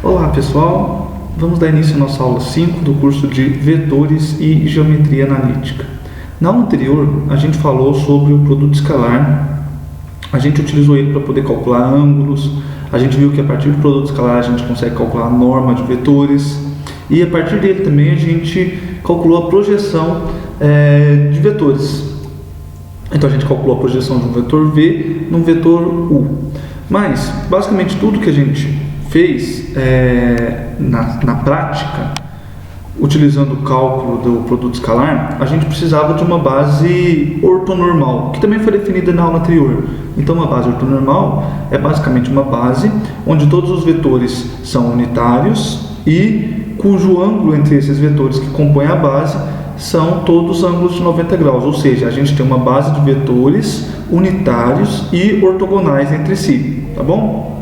Olá pessoal, vamos dar início à nossa aula 5 do curso de Vetores e Geometria Analítica. Na aula anterior, a gente falou sobre o produto escalar, a gente utilizou ele para poder calcular ângulos, a gente viu que a partir do produto escalar a gente consegue calcular a norma de vetores e a partir dele também a gente calculou a projeção de vetores. Então a gente calculou a projeção de um vetor V num vetor U. Mas, basicamente, tudo que a gente fez na prática, utilizando o cálculo do produto escalar, a gente precisava de uma base ortonormal, que também foi definida na aula anterior. Então, uma base ortonormal é basicamente uma base onde todos os vetores são unitários e cujo ângulo entre esses vetores que compõem a base são todos ângulos de 90 graus, ou seja, a gente tem uma base de vetores unitários e ortogonais entre si, tá bom?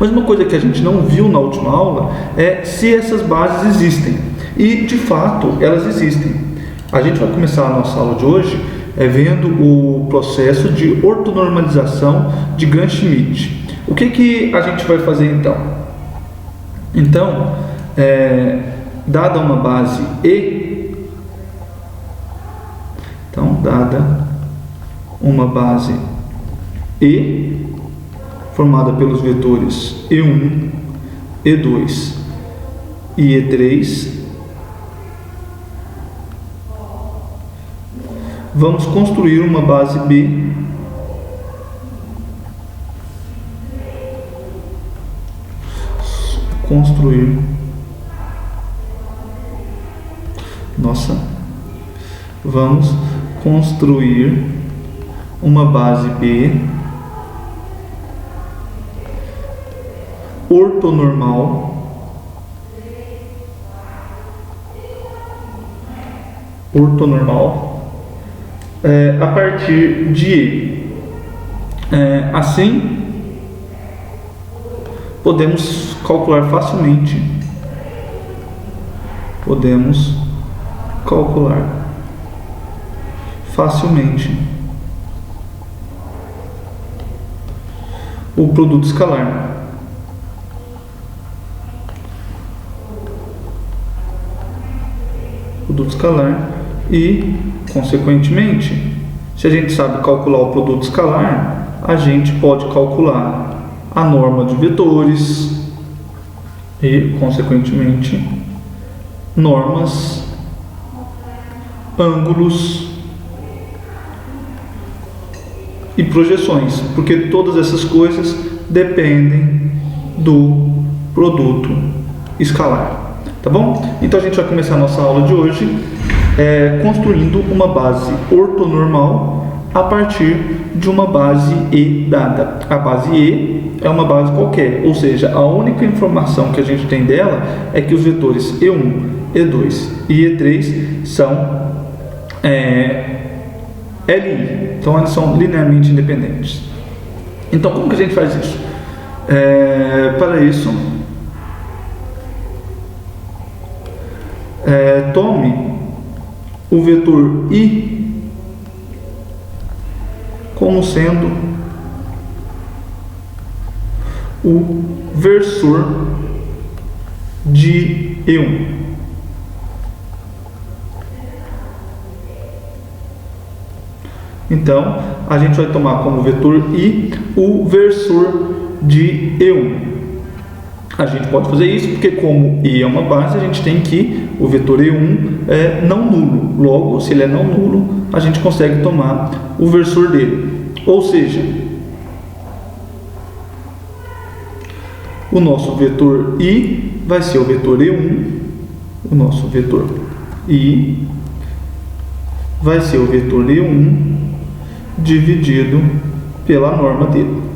Mas uma coisa que a gente não viu na última aula é se essas bases existem, e de fato elas existem. A gente vai começar a nossa aula de hoje vendo o processo de ortonormalização de Gram-Schmidt. O que a gente vai fazer então? Então, dada uma base E, dada uma base E, formada pelos vetores E1, E2 e E3, vamos construir uma base B vamos construir uma base B ortonormal a partir de E. Assim, podemos calcular facilmente o produto escalar. E, consequentemente, se a gente sabe calcular o produto escalar, a gente pode calcular a norma de vetores e, consequentemente, normas, ângulos e projeções, porque todas essas coisas dependem do produto escalar. Tá bom? Então a gente vai começar a nossa aula de hoje construindo uma base ortonormal a partir de uma base E dada. A base E é uma base qualquer, ou seja, a única informação que a gente tem dela é que os vetores E1, E2 e E3 são LI, então eles são linearmente independentes. Então como que a gente faz isso? Para isso, tome o vetor I como sendo o versor de E1. Então, a gente vai tomar como vetor I o versor de E1. A gente pode fazer isso porque, como I é uma base, a gente tem que o vetor E1 é não nulo. Logo, se ele é não nulo, a gente consegue tomar o versor dele. Ou seja, o nosso vetor I vai ser o vetor E1, o nosso vetor I vai ser o vetor E1 dividido pela norma dele.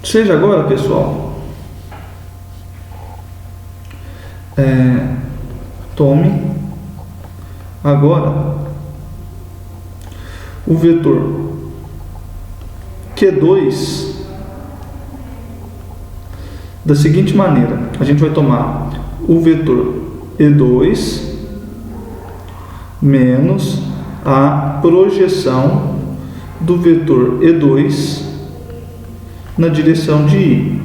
Seja agora, pessoal, tome agora o vetor Q2 da seguinte maneira: a gente vai tomar o vetor E2 menos a projeção do vetor E2 na direção de I.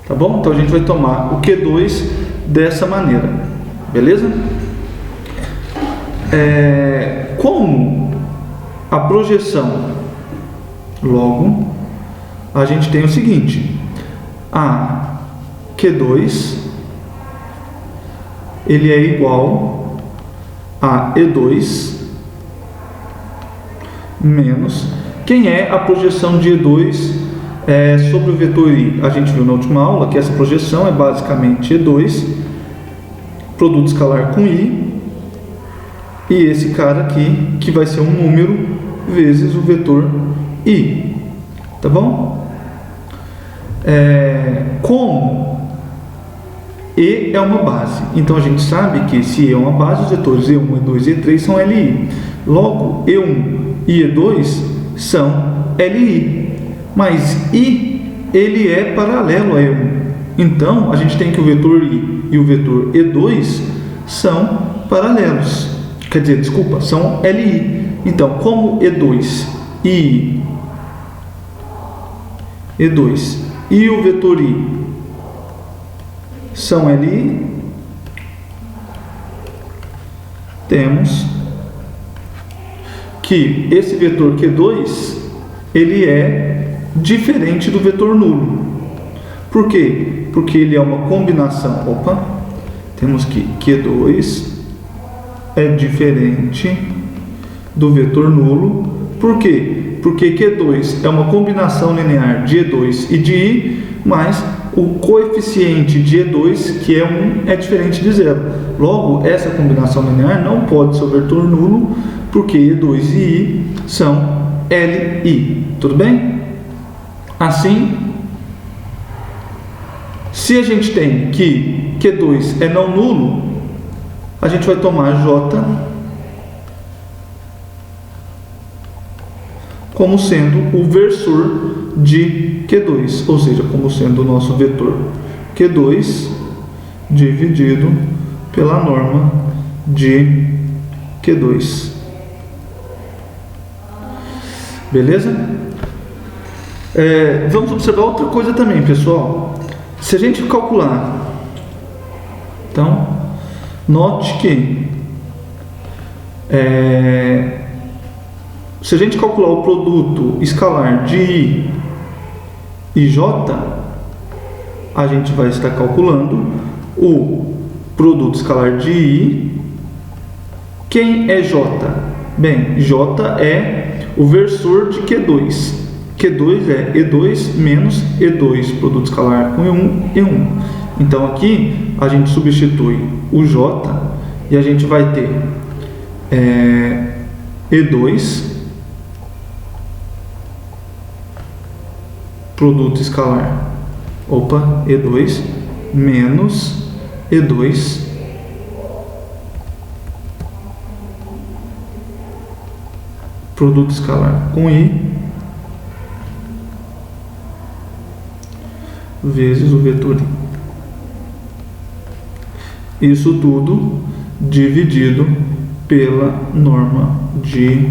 Tá bom? Então a gente vai tomar o Q2 dessa maneira. Beleza? Como a projeção, logo, a gente tem o seguinte: a Q2 ele é igual a E2 menos quem é a projeção de E2 sobre o vetor I. A gente viu na última aula que essa projeção é basicamente E2, produto escalar com I, e esse cara aqui, que vai ser um número vezes o vetor I. Tá bom? Como E é uma base, então a gente sabe que se E é uma base, os vetores E1, E2 e E3 são LI. Logo, E1 e E2 são LI. Mas I, ele é paralelo a E1. Então, a gente tem que o vetor I e o vetor E2 são paralelos. Quer dizer, desculpa, são LI. Então, como E2 e o vetor I são LI, temos que esse vetor Q2 ele é diferente do vetor nulo. Por quê? Porque ele é uma combinação. Temos que Q2 é diferente do vetor nulo. Por quê? Porque Q2 é uma combinação linear de E2 e de I, mas o coeficiente de E2, que é 1, é diferente de 0. Logo, essa combinação linear não pode ser o vetor nulo, porque E2 e I são LI. Tudo bem? Assim, se a gente tem que Q2 é não nulo, a gente vai tomar J como sendo o versor de Q2, ou seja, como sendo o nosso vetor Q2 dividido pela norma de Q2. Beleza? Vamos observar outra coisa também, pessoal. Se a gente calcular, então, note que se a gente calcular o produto escalar de I e J, a gente vai estar calculando o produto escalar de I. Quem é J? Bem, J é o versor de Q2. Q2 é E2 menos E2, produto escalar com E1, E1. Então aqui a gente substitui o J e a gente vai ter E2, produto escalar, E2 menos E2 produto escalar com I vezes o vetor I. Isso tudo dividido pela norma de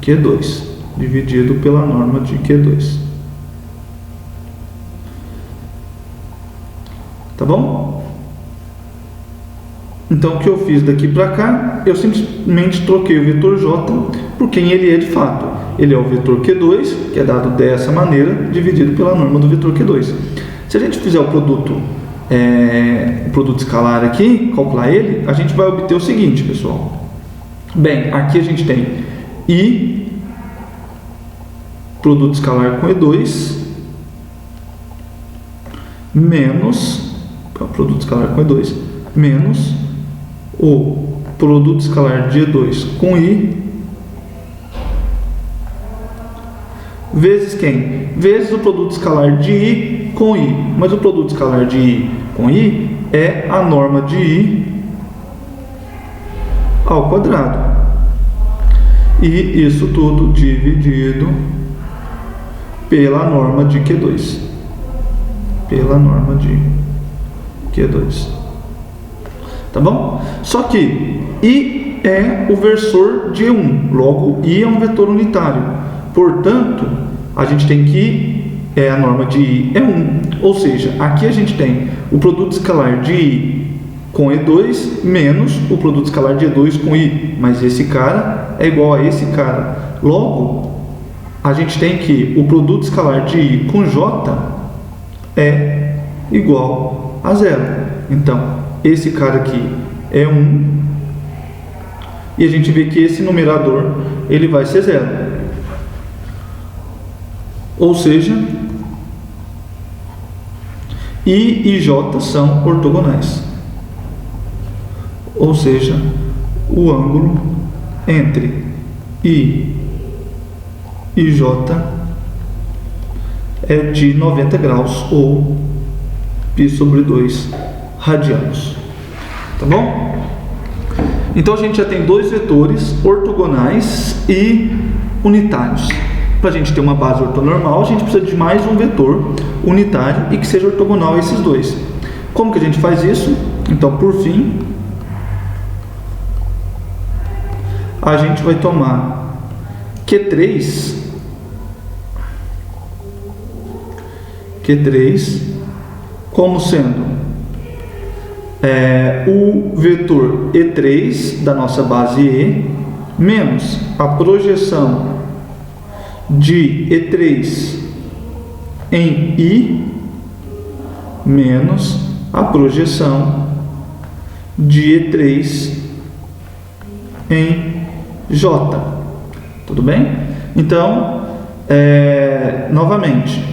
Q2. Dividido pela norma de Q2. Tá bom? Então o que eu fiz daqui para cá, eu simplesmente troquei o vetor J por quem ele é de fato. Ele é o vetor Q2, que é dado dessa maneira, dividido pela norma do vetor Q2. Se a gente fizer o produto escalar aqui, calcular ele, a gente vai obter o seguinte, pessoal. Bem, aqui a gente tem I, produto escalar com E2, menos, produto escalar com E2, menos o produto escalar de E2 com I, vezes quem? Vezes o produto escalar de I com I. Mas o produto escalar de I com I é a norma de I ao quadrado. E isso tudo dividido pela norma de Q2. Pela norma de Q2. Tá bom? Só que I I é o versor de E1, logo I é um vetor unitário. Portanto, a gente tem que a norma de I é 1. Ou seja, aqui a gente tem o produto escalar de I com E2 menos o produto escalar de E2 com I. Mas esse cara é igual a esse cara. Logo, a gente tem que o produto escalar de I com J é igual a 0. Então, esse cara aqui é 1. E a gente vê que esse numerador ele vai ser 0. Ou seja, I e J são ortogonais. Ou seja, o ângulo entre I e J é de 90 graus ou π/2 radianos. Tá bom? Então a gente já tem dois vetores ortogonais e unitários. Para a gente ter uma base ortonormal, a gente precisa de mais um vetor unitário e que seja ortogonal a esses dois. Como que a gente faz isso? Então, por fim, a gente vai tomar Q3 como sendo o vetor E3 da nossa base E menos a projeção de E3 em I menos a projeção de E3 em J. Tudo bem? Então, novamente,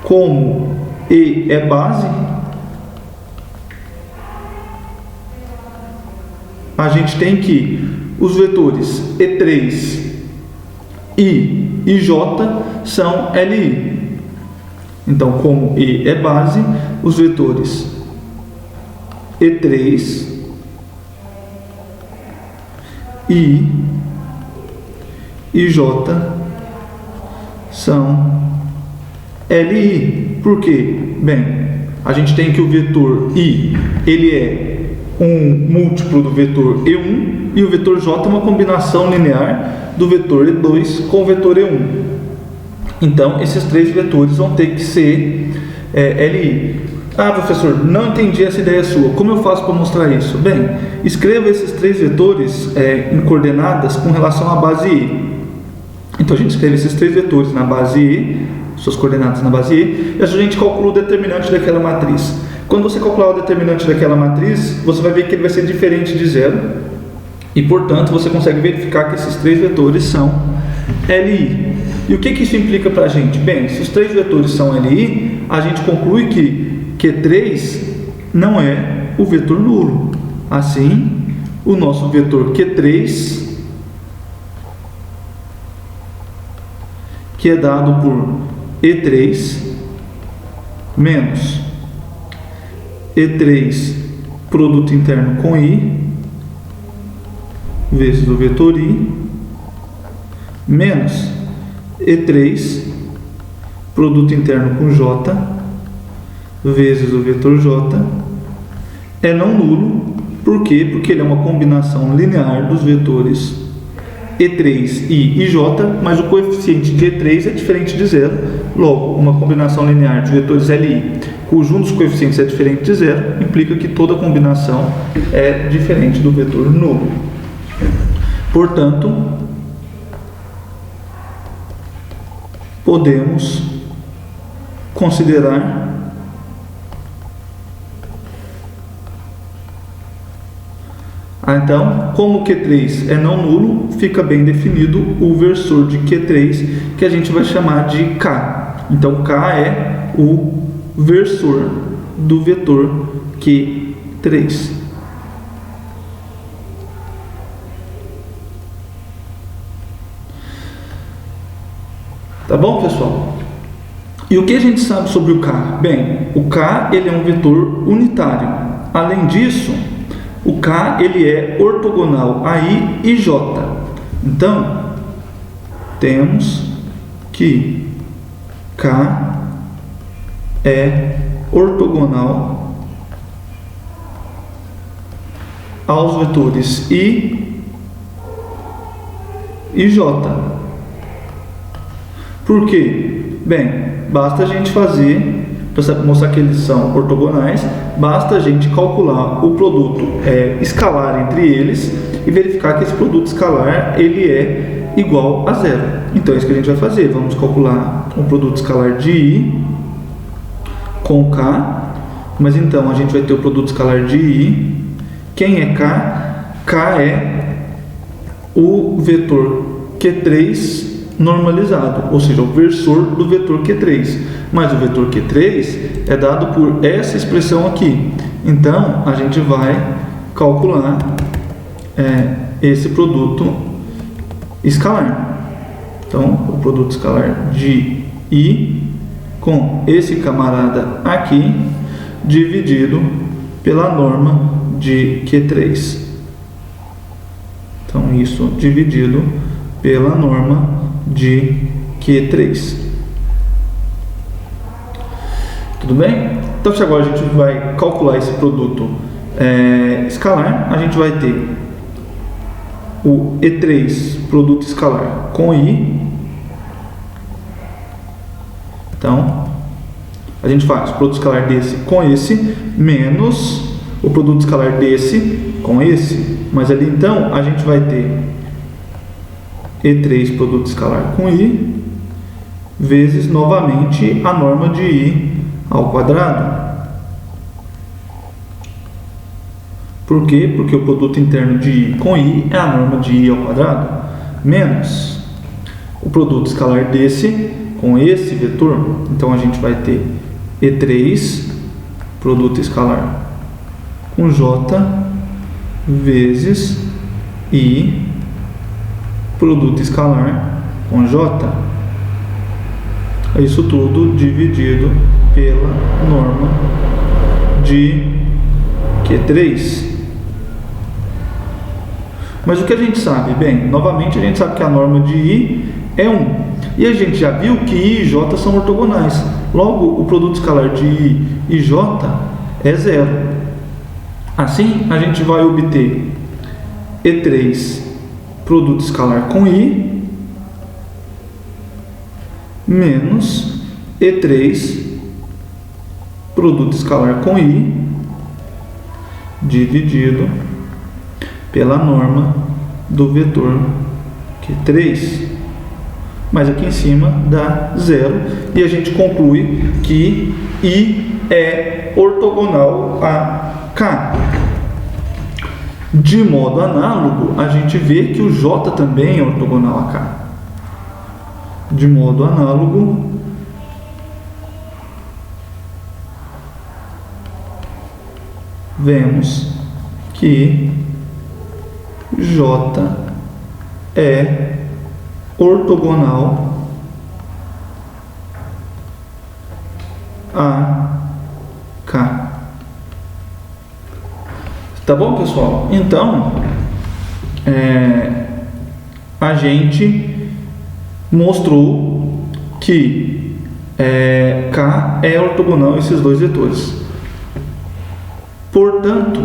como E é base, a gente tem que os vetores E3, I e J são LI. Então, como E é base, os vetores E3, I e J são LI. Por quê? Bem, a gente tem que o vetor I ele é um múltiplo do vetor E1 e o vetor J é uma combinação linear do vetor E2 com o vetor E1. Então, esses três vetores vão ter que ser LI. Ah, professor, não entendi essa ideia sua. Como eu faço para mostrar isso? Bem, escreva esses três vetores em coordenadas com relação à base E. Então, a gente escreve esses três vetores na base E, suas coordenadas na base E, e a gente calcula o determinante daquela matriz. Quando você calcular o determinante daquela matriz, você vai ver que ele vai ser diferente de zero. E, portanto, você consegue verificar que esses três vetores são LI. E o que isso implica para a gente? Bem, se os três vetores são LI, a gente conclui que Q3 não é o vetor nulo. Assim, o nosso vetor Q3, que é dado por E3 menos E3 produto interno com I vezes o vetor I menos E3 produto interno com J vezes o vetor J é não nulo. Por quê? Porque ele é uma combinação linear dos vetores E3, I e J, mas o coeficiente de E3 é diferente de zero. Logo, uma combinação linear de vetores LI cujo um dos coeficientes é diferente de zero implica que toda combinação é diferente do vetor nulo. Portanto, podemos considerar então, como Q3 é não nulo, fica bem definido o versor de Q3, que a gente vai chamar de K. Então, K é o versor do vetor Q3. Tá bom, pessoal? E o que a gente sabe sobre o K? Bem, o K ele é um vetor unitário. Além disso, o K ele é ortogonal a I e J. Então, temos que K é ortogonal aos vetores I e J. Por quê? Bem, basta a gente fazer, para mostrar que eles são ortogonais, basta a gente calcular o produto escalar entre eles e verificar que esse produto escalar ele é igual a zero. Então é isso que a gente vai fazer. Vamos calcular o produto escalar de I com K, mas então a gente vai ter o produto escalar de I. Quem é K? K é o vetor Q3 normalizado, ou seja, o versor do vetor Q3. Mas o vetor Q3 é dado por essa expressão aqui. Então, a gente vai calcular esse produto escalar. Então, o produto escalar de I com esse camarada aqui, dividido pela norma de Q3. Então, isso dividido pela norma de Q3. Tudo bem? Então, se agora a gente vai calcular esse produto escalar, a gente vai ter o E3, produto escalar, com I. Então, a gente faz o produto escalar desse com esse, menos o produto escalar desse com esse. Mas ali, então, a gente vai ter E3, produto escalar com I, vezes, novamente, a norma de I ao quadrado. Por quê? Porque o produto interno de I com I é a norma de I ao quadrado, menos o produto escalar desse com esse vetor. Então, a gente vai ter E3, produto escalar com J, vezes I, produto escalar com J. Isso tudo dividido pela norma de Q3. Mas o que a gente sabe? Bem, novamente a gente sabe que a norma de I é 1. E a gente já viu que I e J são ortogonais. Logo, o produto escalar de I e J é 0. Assim, a gente vai obter E3, produto escalar com I, menos E3, produto escalar com I, dividido pela norma do vetor Q3. Mas aqui em cima dá 0 e a gente conclui que I é ortogonal a K. De modo análogo, a gente vê que o J também é ortogonal a K. De modo análogo, vemos que J é ortogonal a K. Tá bom, pessoal? Então, a gente mostrou que K é ortogonal a esses dois vetores. Portanto,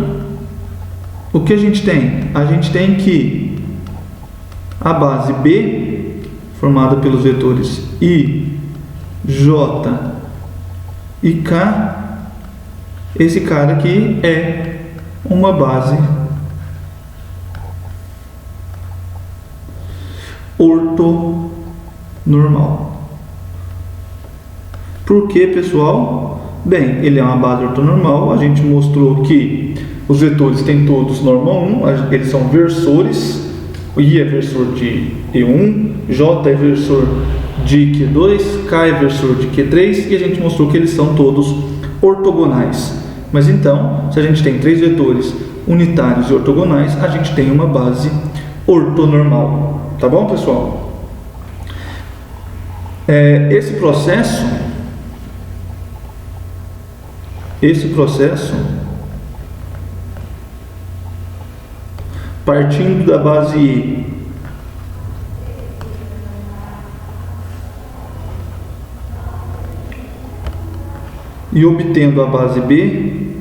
o que a gente tem? A gente tem que a base B, formada pelos vetores I, J e K, esse cara aqui é uma base ortonormal. Por que, pessoal? Bem, ele é uma base ortonormal. A gente mostrou que os vetores têm todos norma 1, eles são versores. I é versor de E1, J é versor de Q2, K é versor de Q3, e a gente mostrou que eles são todos ortogonais. Mas então, se a gente tem três vetores unitários e ortogonais, a gente tem uma base ortonormal. Tá bom, pessoal? Esse processo, partindo da base I, e obtendo a base B,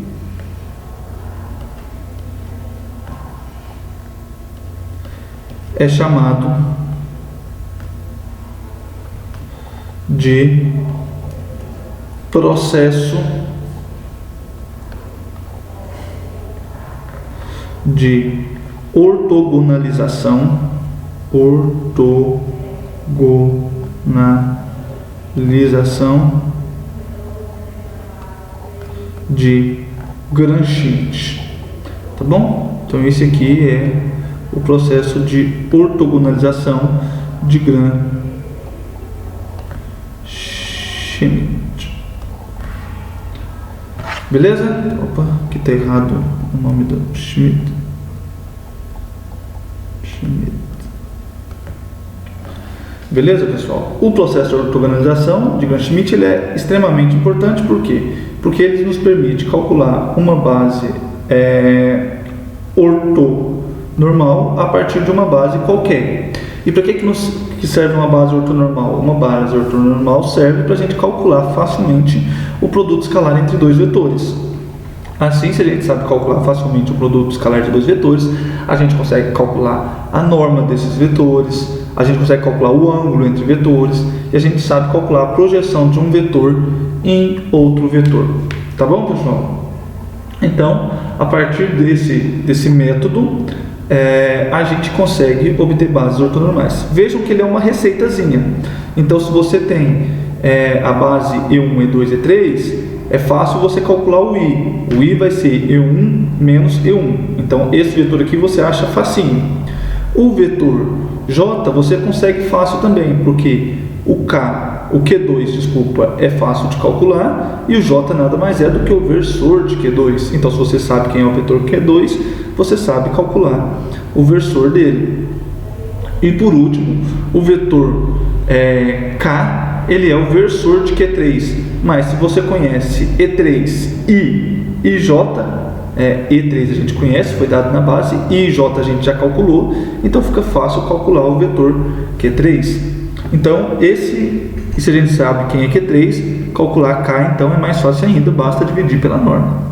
é chamado de processo de ortogonalização, de Gram-Schmidt, tá bom? Então esse aqui é o processo de ortogonalização de Gram-Schmidt. Beleza? Opa, aqui está errado o nome do Schmidt. Beleza, pessoal? O processo de ortogonalização de Gram-Schmidt ele é extremamente importante, por quê? Porque ele nos permite calcular uma base ortonormal a partir de uma base qualquer. E para que serve uma base ortonormal? Uma base ortonormal serve para a gente calcular facilmente o produto escalar entre dois vetores. Assim, se a gente sabe calcular facilmente o produto escalar de dois vetores, a gente consegue calcular a norma desses vetores, a gente consegue calcular o ângulo entre vetores e a gente sabe calcular a projeção de um vetor em outro vetor. Tá bom, pessoal? Então, a partir desse método, a gente consegue obter bases ortonormais. Vejam que ele é uma receitazinha. Então, se você tem a base E1, E2, E3, é fácil você calcular o I. O I vai ser E1 menos E1. Então, esse vetor aqui você acha facinho. O vetor J você consegue fácil também, porque o Q2, desculpa, é fácil de calcular e o J nada mais é do que o versor de Q2. Então, se você sabe quem é o vetor Q2, você sabe calcular o versor dele. E por último, o vetor K, ele é o versor de Q3. Mas se você conhece E3, I e J, E3 a gente conhece, foi dado na base, I e J a gente já calculou, então fica fácil calcular o vetor Q3. Então, se a gente sabe quem é Q3, calcular K então é mais fácil ainda, basta dividir pela norma.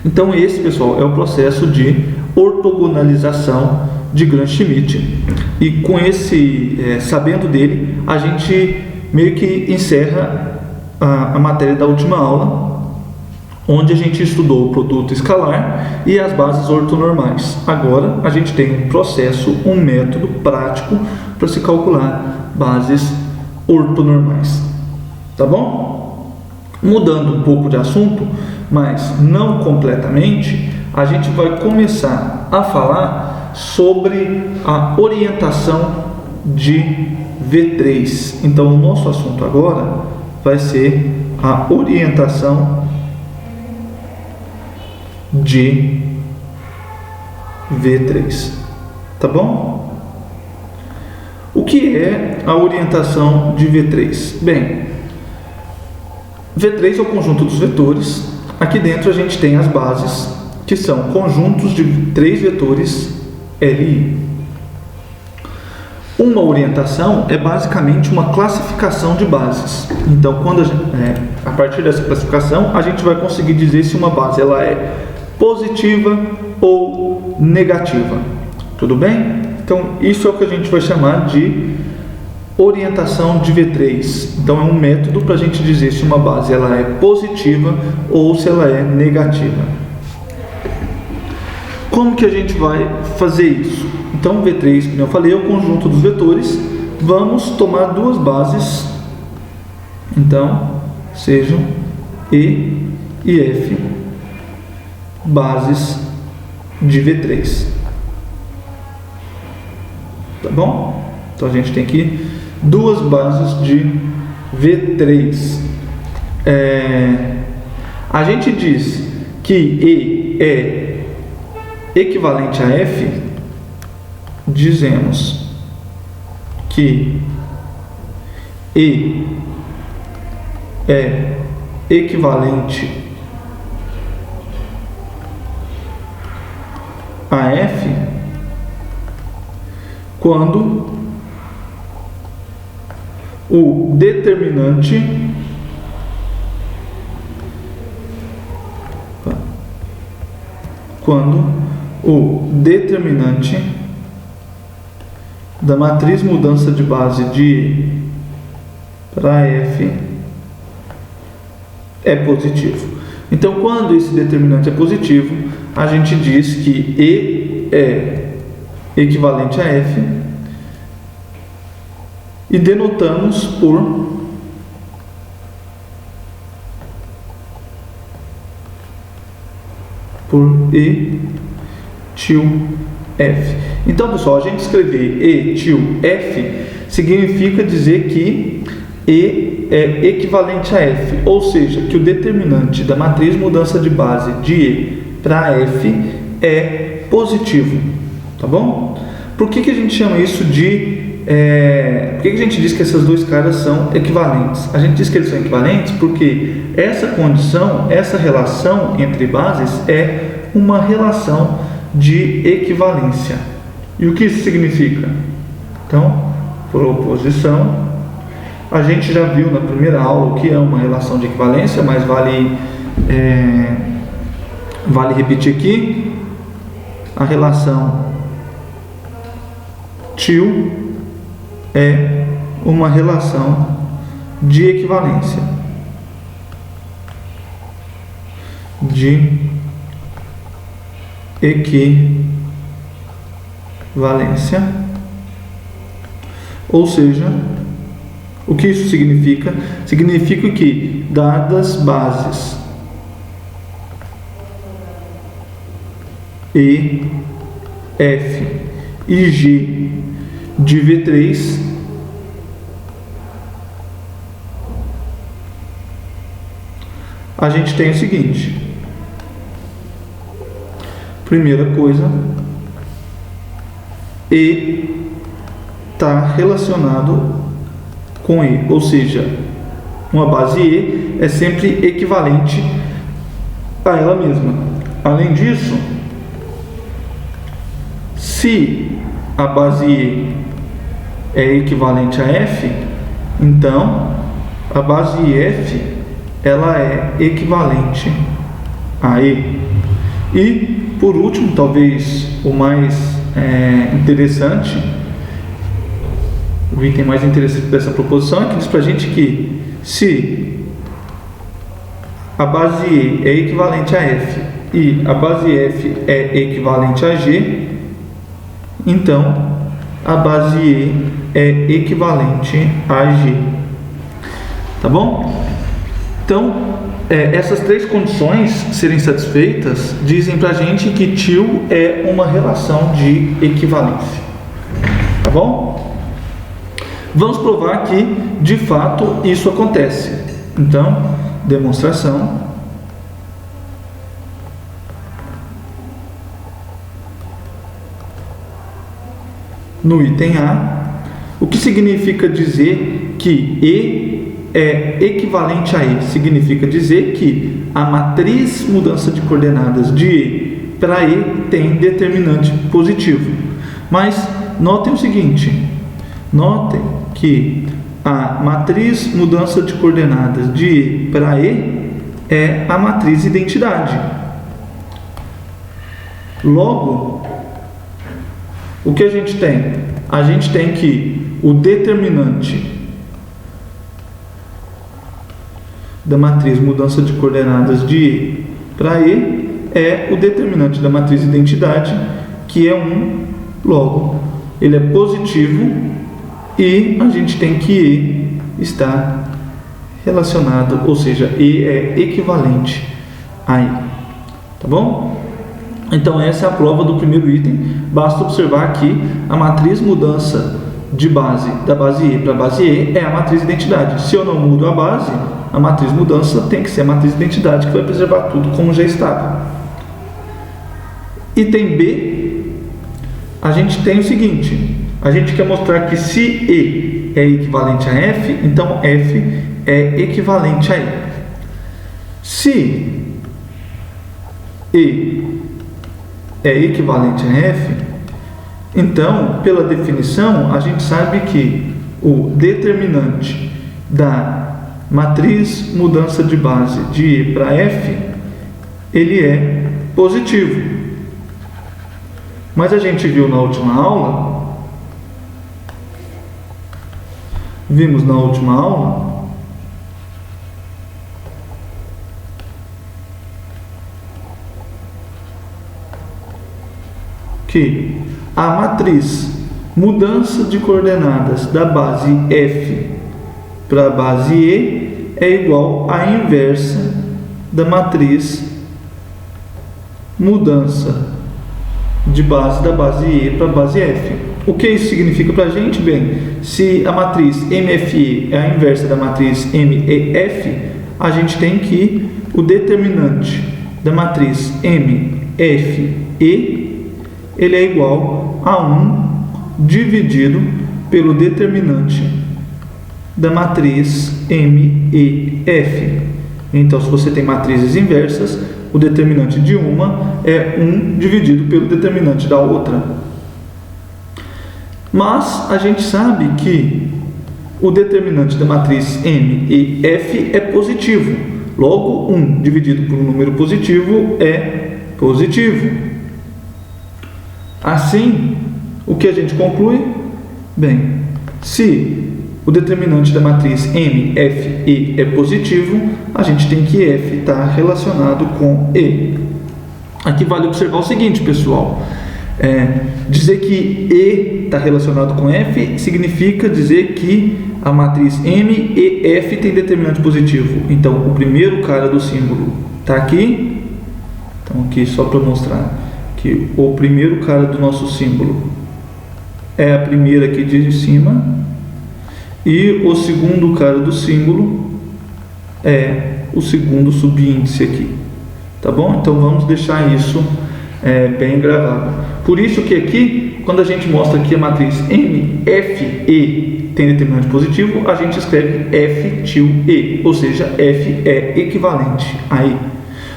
Então esse, pessoal, é o processo de ortogonalização de Gram-Schmidt. E com sabendo dele, a gente meio que encerra a matéria da última aula, onde a gente estudou o produto escalar e as bases ortonormais. Agora a gente tem um processo, um método prático para se calcular bases ortonormais. Tá bom? Mudando um pouco de assunto, mas não completamente, a gente vai começar a falar sobre a orientação de V3. Então, o nosso assunto agora vai ser a orientação de V3. Tá bom? O que é a orientação de V3? Bem, V3 é o conjunto dos vetores. Aqui dentro a gente tem as bases, que são conjuntos de 3 vetores LI. Uma orientação é basicamente uma classificação de bases. Então, a partir dessa classificação, a gente vai conseguir dizer se uma base ela é positiva ou negativa. Tudo bem? Então, isso é o que a gente vai chamar de orientação de V3. Então, é um método para a gente dizer se uma base ela é positiva ou se ela é negativa. Como que a gente vai fazer isso? Então, V3, como eu falei, é o conjunto dos vetores. Vamos tomar duas bases. Então, sejam E e F, bases de V3. Tá bom? Então, a gente tem aqui duas bases de V3. A gente diz que E é equivalente a F, dizemos que E é equivalente a F quando o determinante quando o determinante da matriz mudança de base de E para F é positivo. Então, quando esse determinante é positivo, a gente diz que E é equivalente a F e denotamos por E til F. Então, pessoal, a gente escrever E til F significa dizer que E é equivalente a F, ou seja, que o determinante da matriz mudança de base de E para F é positivo, tá bom? Por que a gente chama isso de... por que a gente diz que esses dois caras são equivalentes? A gente diz que eles são equivalentes porque essa condição, essa relação entre bases é uma relação de equivalência. E o que isso significa? Então, proposição, a gente já viu na primeira aula o que é uma relação de equivalência, mas vale repetir aqui. A relação til é uma relação de equivalência. Ou seja, o que isso significa? Significa que, dadas bases E, F e G de V3, a gente tem o seguinte. Primeira coisa, E está relacionado com E, ou seja, uma base E é sempre equivalente a ela mesma. Além disso, se a base E é equivalente a F, então a base F ela é equivalente a E. E por último, talvez o mais interessante, o item mais interessante dessa proposição é que diz para a gente que se a base E é equivalente a F e a base F é equivalente a G, então a base E é equivalente a G. Tá bom? Então, essas três condições serem satisfeitas dizem para a gente que til é uma relação de equivalência. Tá bom? Vamos provar que, de fato, isso acontece. Então, demonstração. No item A, o que significa dizer que E é equivalente a E? Significa dizer que a matriz mudança de coordenadas de E para E tem determinante positivo. Mas notem o seguinte, notem que a matriz mudança de coordenadas de E para E é a matriz identidade. Logo, o que a gente tem? A gente tem que o determinante da matriz mudança de coordenadas de E para E é o determinante da matriz identidade, que é 1, logo, ele é positivo e a gente tem que E está relacionado, ou seja, E é equivalente a E. Tá bom? Então essa é a prova do primeiro item. Basta observar que a matriz mudança de base da base E para a base E é a matriz identidade. Se eu não mudo a base, a matriz mudança tem que ser a matriz identidade, que vai preservar tudo como já estava. Item B, a gente tem o seguinte, a gente quer mostrar que se E é equivalente a F, então F é equivalente a E. Se E é equivalente a F, então, pela definição, a gente sabe que o determinante da matriz mudança de base de E para F, ele é positivo. Mas a gente viu na última aula, que a matriz mudança de coordenadas da base F para a base E é igual à inversa da matriz mudança de base da base E para a base F. O que isso significa para a gente? Bem, se a matriz MFE é a inversa da matriz MEF, a gente tem que o determinante da matriz MFE ele é igual a 1 dividido pelo determinante da matriz MEF. Então, se você tem matrizes inversas, o determinante de uma é 1 dividido pelo determinante da outra. Mas a gente sabe que o determinante da matriz MEF é positivo. Logo, 1 dividido por um número positivo é positivo. Assim, o que a gente conclui? Bem, se o determinante da matriz MFE é positivo, a gente tem que F estar relacionado com E. Aqui vale observar o seguinte, pessoal. Dizer que E está relacionado com F significa dizer que a matriz MEF tem determinante positivo. Então, o primeiro cara do símbolo está aqui. Então, aqui só para mostrar que o primeiro cara do nosso símbolo é a primeira aqui de cima, e o segundo cara do símbolo é o segundo subíndice aqui, tá bom? Então vamos deixar isso bem gravado. Por isso que aqui, quando a gente mostra que a matriz MFE tem determinante positivo, a gente escreve F til E, ou seja, F é equivalente a E.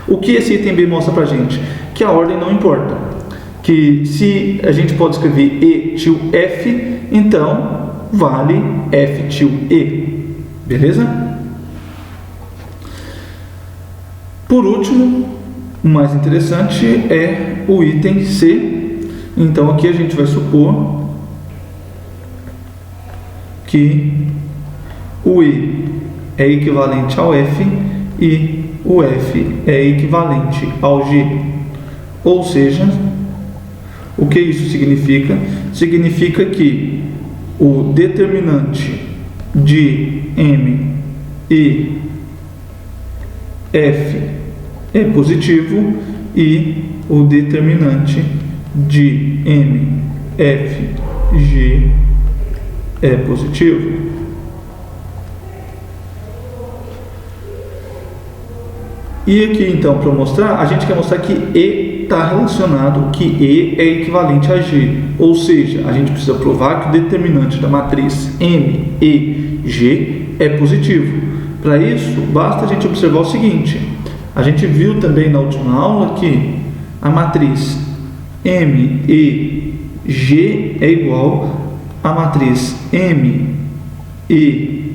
O que esse item B mostra pra gente? Que a ordem não importa. Que se a gente pode escrever E til F, então vale F til E. Beleza? Por último, o mais interessante é o item C. Então aqui a gente vai supor que o E é equivalente ao F e o F é equivalente ao G. Ou seja, o que isso significa? Significa que o determinante de M e F é positivo e o determinante de M, F, G é positivo. E aqui então, para mostrar, a gente quer mostrar que E está relacionado, que E é equivalente a G. Ou seja, a gente precisa provar que o determinante da matriz M, E, G é positivo. Para isso, basta a gente observar o seguinte. A gente viu também na última aula que a matriz M, E, G é igual à matriz M, E,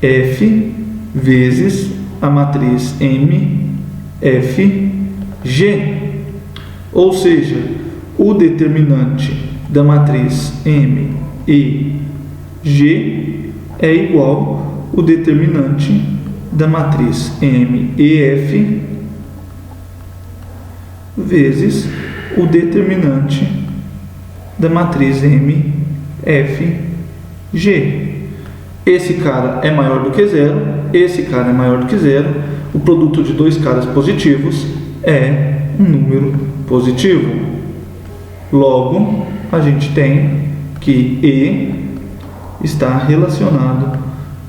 F vezes a matriz M, F, G. Ou seja, o determinante da matriz M, E, G é igual ao determinante da matriz M, E, F vezes o determinante da matriz M, F, G. Esse cara é maior do que zero, esse cara é maior do que zero, o produto de dois caras positivos é um número positivo. Logo, a gente tem que E está relacionado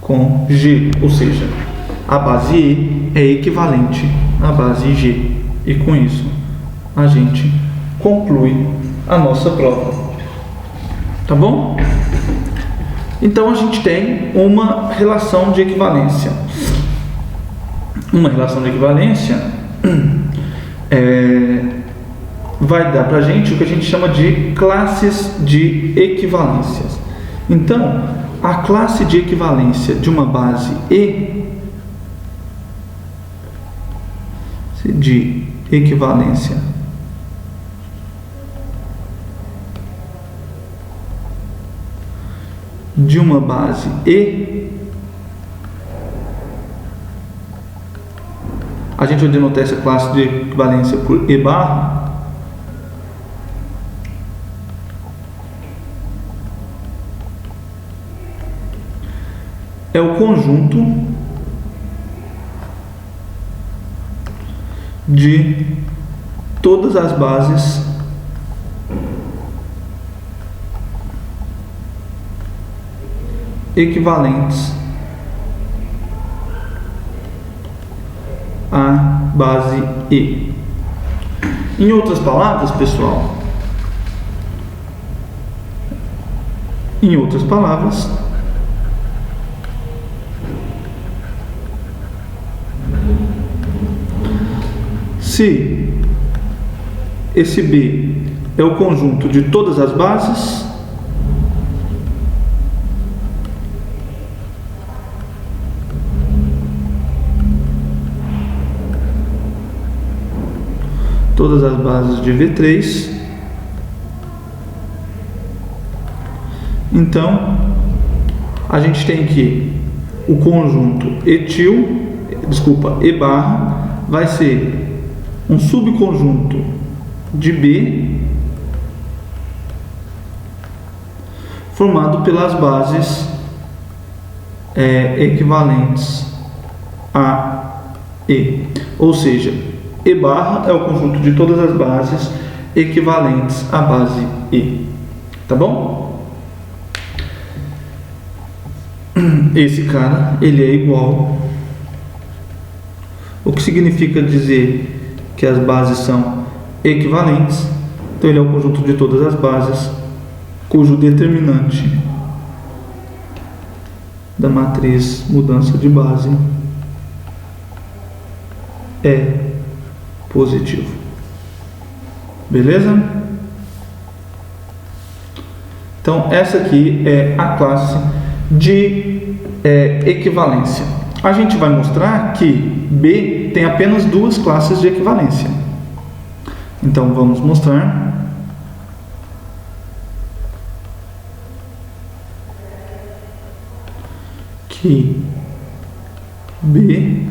com G, ou seja, a base E é equivalente à base G. E com isso, a gente conclui a nossa prova. Tá bom? Então a gente tem uma relação de equivalência. Uma relação de equivalência vai dar para a gente o que a gente chama de classes de equivalências. Então, a classe de equivalência de uma base E, de equivalência de uma base E, a gente vai denotar essa classe de equivalência por E barra. É o conjunto de todas as bases equivalentes à base E. Em outras palavras, pessoal, se esse B é o conjunto de todas as bases, de V3, então a gente tem que o conjunto E barra vai ser um subconjunto de B formado pelas bases equivalentes a E, ou seja, E barra é o conjunto de todas as bases equivalentes à base E, tá bom? Esse cara, ele é igual, o que significa dizer que as bases são equivalentes, então ele é o conjunto de todas as bases cujo determinante da matriz mudança de base é positivo. Beleza? Então essa aqui é a classe de equivalência. A gente vai mostrar que B tem apenas duas classes de equivalência. Então vamos mostrar que B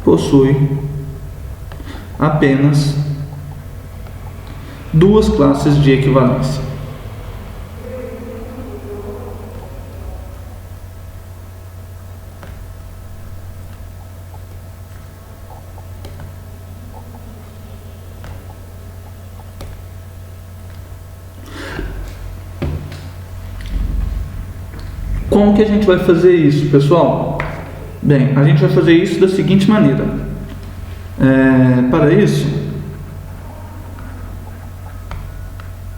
possui apenas duas classes de equivalência. Como que a gente vai fazer isso, pessoal? Bem, a gente vai fazer isso da seguinte maneira. Para isso,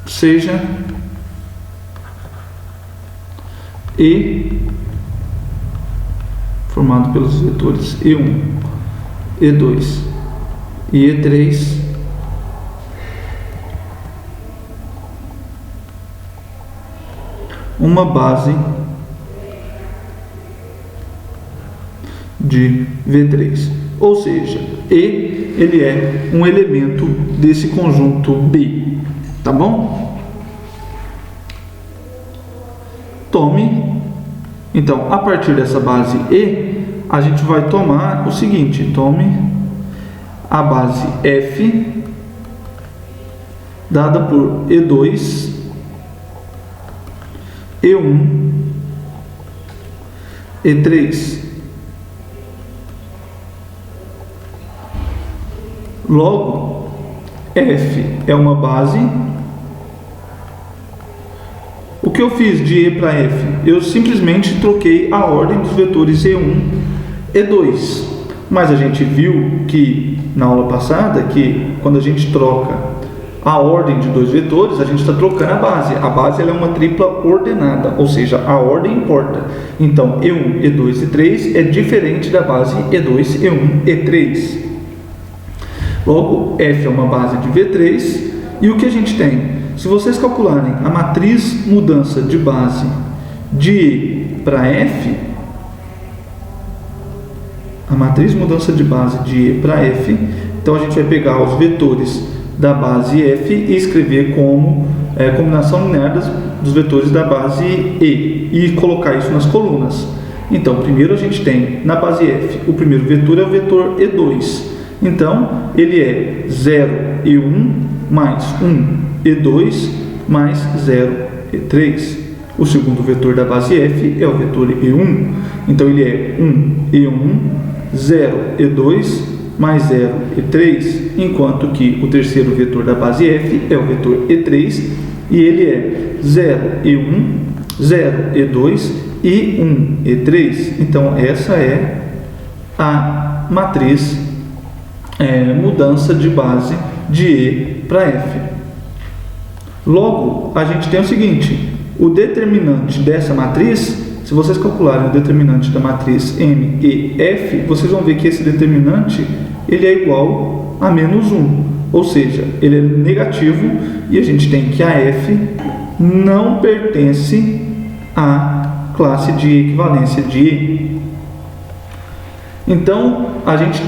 seja E formado pelos vetores E1, E2 e E3 uma base de V3, ou seja, E ele é um elemento desse conjunto B, tá bom? Tome, então, a partir dessa base E, a gente vai tomar o seguinte, tome a base F dada por E2, E1, E3. Logo, F é uma base. O que eu fiz de E para F? Eu simplesmente troquei a ordem dos vetores E1 e E2. Mas a gente viu que na aula passada que quando a gente troca a ordem de dois vetores, a gente está trocando a base. A base ela é uma tripla ordenada, ou seja, a ordem importa. Então, E1, E2 e E3 é diferente da base E2, E1, E3. Logo, F é uma base de V3. E o que a gente tem? Se vocês calcularem a matriz mudança de base de E para F, a matriz mudança de base de E para F, então a gente vai pegar os vetores da base F e escrever como combinação linear dos vetores da base E e colocar isso nas colunas. Então, primeiro a gente tem na base F, o primeiro vetor é o vetor E2. Então, ele é 0, E1 mais 1, E2 mais 0, E3. O segundo vetor da base F é o vetor E1. Então, ele é 1, E1, 0, E2 mais 0, E3, enquanto que o terceiro vetor da base F é o vetor E3 e ele é 0, E1, 0, E2 e 1, E3. Então, essa é a matriz mudança de base de E para F. Logo, a gente tem o seguinte, o determinante dessa matriz, se vocês calcularem o determinante da matriz M, E, F, vocês vão ver que esse determinante ele é igual a menos 1, ou seja, ele é negativo e a gente tem que a F não pertence à classe de equivalência de E. Então, a gente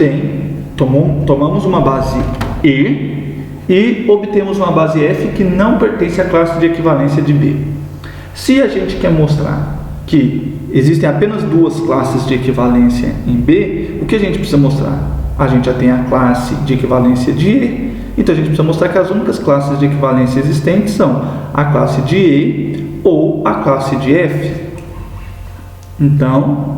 tomamos uma base E e obtemos uma base F que não pertence à classe de equivalência de B. Se a gente quer mostrar que existem apenas duas classes de equivalência em B, o que a gente precisa mostrar? A gente já tem a classe de equivalência de E, então a gente precisa mostrar que as únicas classes de equivalência existentes são a classe de E ou a classe de F. Então,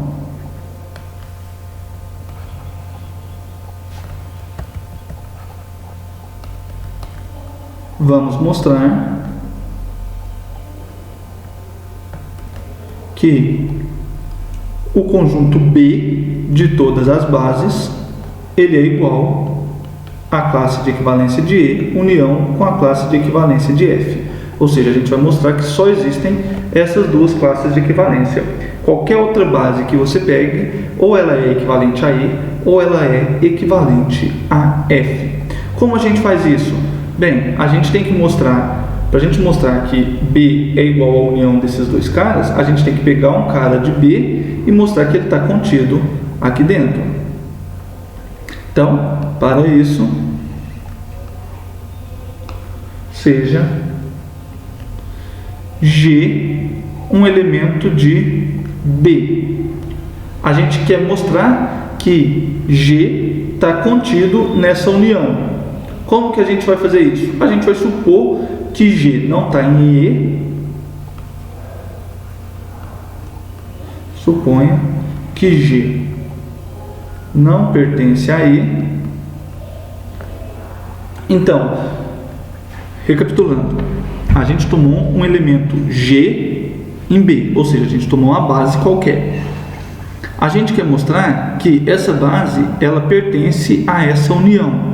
vamos mostrar que o conjunto B de todas as bases ele é igual à classe de equivalência de E união com a classe de equivalência de F. Ou seja, a gente vai mostrar que só existem essas duas classes de equivalência. Qualquer outra base que você pegue, ou ela é equivalente a E, ou ela é equivalente a F. Como a gente faz isso? Bem, a gente tem que mostrar, para a gente mostrar que B é igual à união desses dois caras, a gente tem que pegar um cara de B e mostrar que ele está contido aqui dentro. Então, para isso, seja G um elemento de B. A gente quer mostrar que G está contido nessa união. Como que a gente vai fazer isso? A gente vai supor que G não está em E. Suponha que G não pertence a E. Então, recapitulando, a gente tomou um elemento G em B, ou seja, a gente tomou uma base qualquer. A gente quer mostrar que essa base ela pertence a essa união.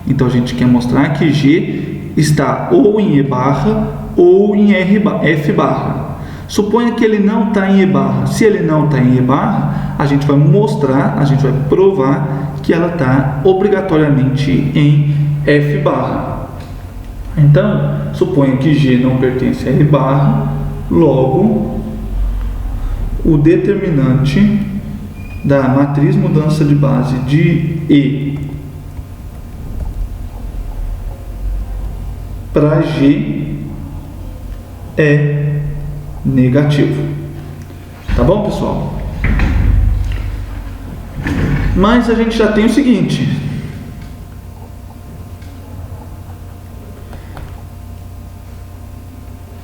Então a gente quer mostrar que G está ou em E barra ou em F barra. Suponha que ele não está em E barra. Se ele não está em E barra, a gente vai mostrar, a gente vai provar que ela está obrigatoriamente em F barra. Então, suponha que G não pertence a E barra, logo o determinante da matriz mudança de base de E para G é negativo. Tá bom, pessoal? Mas a gente já tem o seguinte: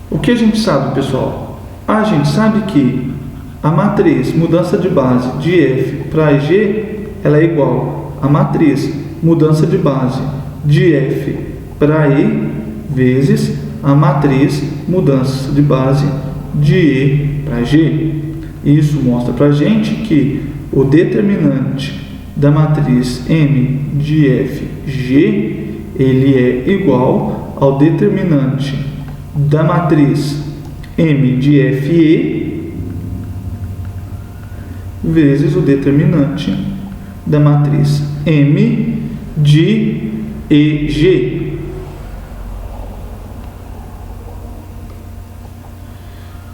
o que a gente sabe, pessoal? A gente sabe que a matriz mudança de base de F para G ela é igual à matriz mudança de base de F para E vezes a matriz mudança de base de E para G. Isso mostra para a gente que o determinante da matriz M de F G ele é igual ao determinante da matriz M de F E vezes o determinante da matriz M de EG.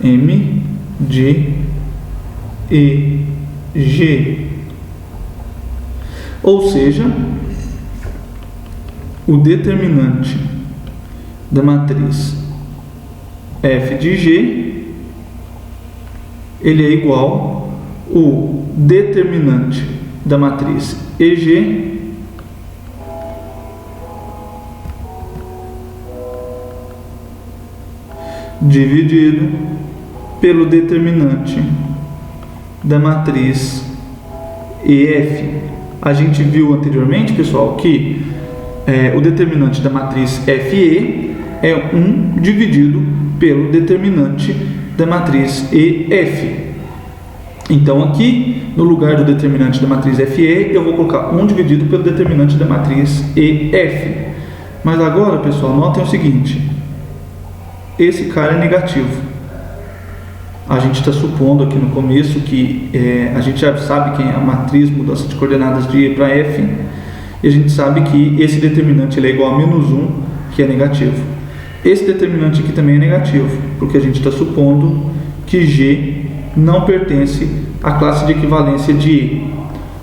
M de EG. Ou seja, o determinante da matriz f de g, ele é igual o determinante da matriz EG dividido pelo determinante da matriz EF. A gente viu anteriormente, pessoal, que o determinante da matriz FE é 1 dividido pelo determinante da matriz EF. Então aqui, no lugar do determinante da matriz FE, eu vou colocar 1 dividido pelo determinante da matriz EF. Mas agora, pessoal, notem o seguinte: esse cara é negativo. A gente está supondo aqui no começo que a gente já sabe quem é a matriz mudança de coordenadas de E para F, e a gente sabe que esse determinante ele é igual a -1, que é negativo. Esse determinante aqui também é negativo, porque a gente está supondo que G não pertence à classe de equivalência de E.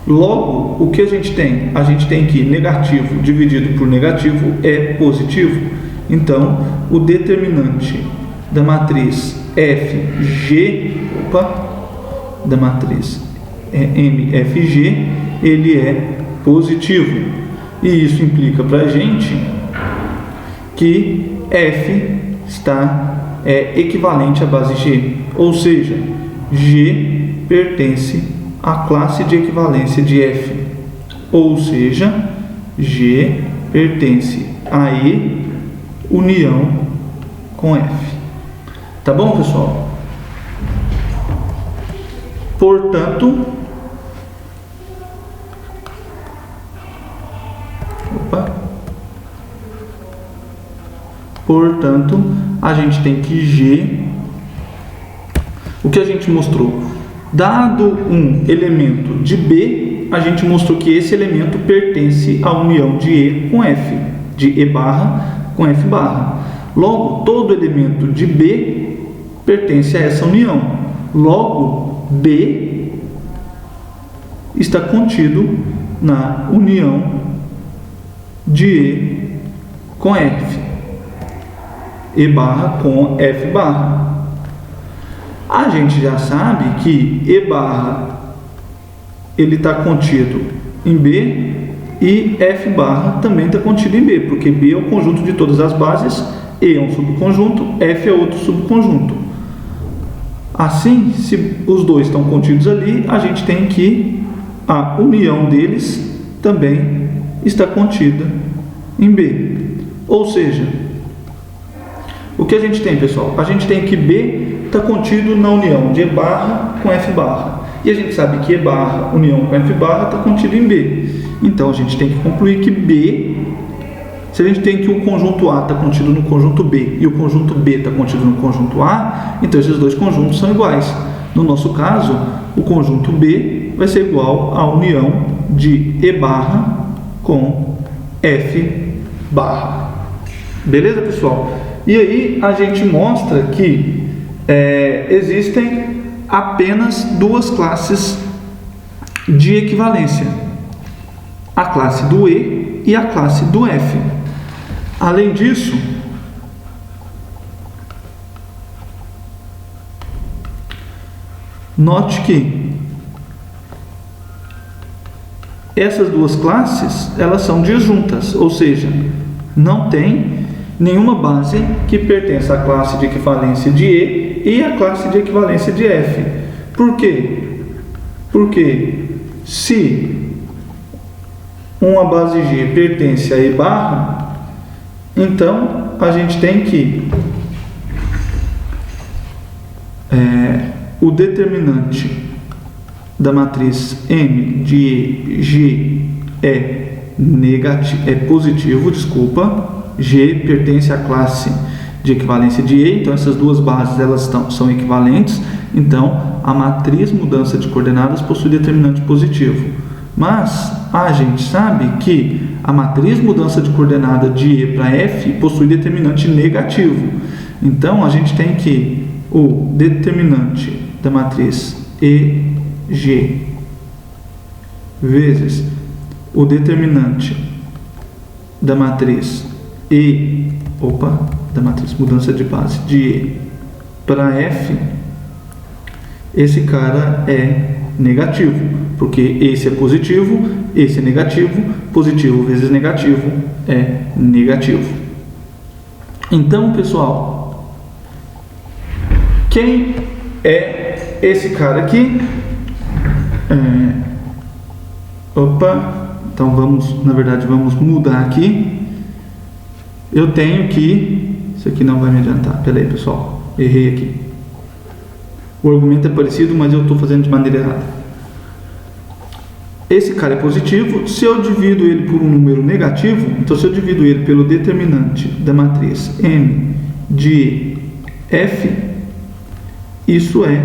Logo, o que a gente tem? A gente tem que negativo dividido por negativo é positivo. Então, o determinante da matriz FG, da matriz MFG, ele é positivo. E isso implica para a gente que F está equivalente à base G, ou seja, G pertence à classe de equivalência de F, ou seja, G pertence a E união com F. Tá bom, pessoal? Portanto, a gente tem que G, o que a gente mostrou? Dado um elemento de B, a gente mostrou que esse elemento pertence à união de E com F, de E barra com F barra. Logo, todo elemento de B pertence a essa união. Logo, B está contido na união de E com F. E barra com F barra. A gente já sabe que E barra ele está contido em B e F barra também está contido em B, porque B é o conjunto de todas as bases, E é um subconjunto, F é outro subconjunto. Assim, se os dois estão contidos ali, a gente tem que a união deles também está contida em B. Ou seja, o que a gente tem, pessoal? A gente tem que B está contido na união de E barra com F barra. E a gente sabe que E barra união com F barra está contido em B. Então, a gente tem que concluir que B, se a gente tem que o conjunto A está contido no conjunto B e o conjunto B está contido no conjunto A, então esses dois conjuntos são iguais. No nosso caso, o conjunto B vai ser igual à união de E barra com F barra. Beleza, pessoal? E aí a gente mostra que existem apenas duas classes de equivalência: a classe do E e a classe do F. Além disso, note que essas duas classes elas são disjuntas, ou seja, não tem nenhuma base que pertença à classe de equivalência de E e à classe de equivalência de F. Por quê? Porque se uma base G pertence a E barra, então a gente tem que o determinante da matriz M de G é positivo, G pertence à classe de equivalência de E, então essas duas bases elas são equivalentes, então a matriz mudança de coordenadas possui determinante positivo. Mas a gente sabe que a matriz mudança de coordenada de E para F possui determinante negativo. Então a gente tem que o determinante da matriz EG vezes o determinante da matriz da matriz mudança de base de para F, esse cara é negativo, porque esse é positivo, esse é negativo, positivo vezes negativo é negativo. Então, pessoal, quem é esse cara aqui? Então vamos mudar aqui. Eu tenho que... Isso aqui não vai me adiantar. Pera aí, pessoal, errei aqui. O argumento é parecido, mas eu estou fazendo de maneira errada. Esse cara é positivo. Se eu divido ele por um número negativo, então se eu divido ele pelo determinante da matriz M de F, isso é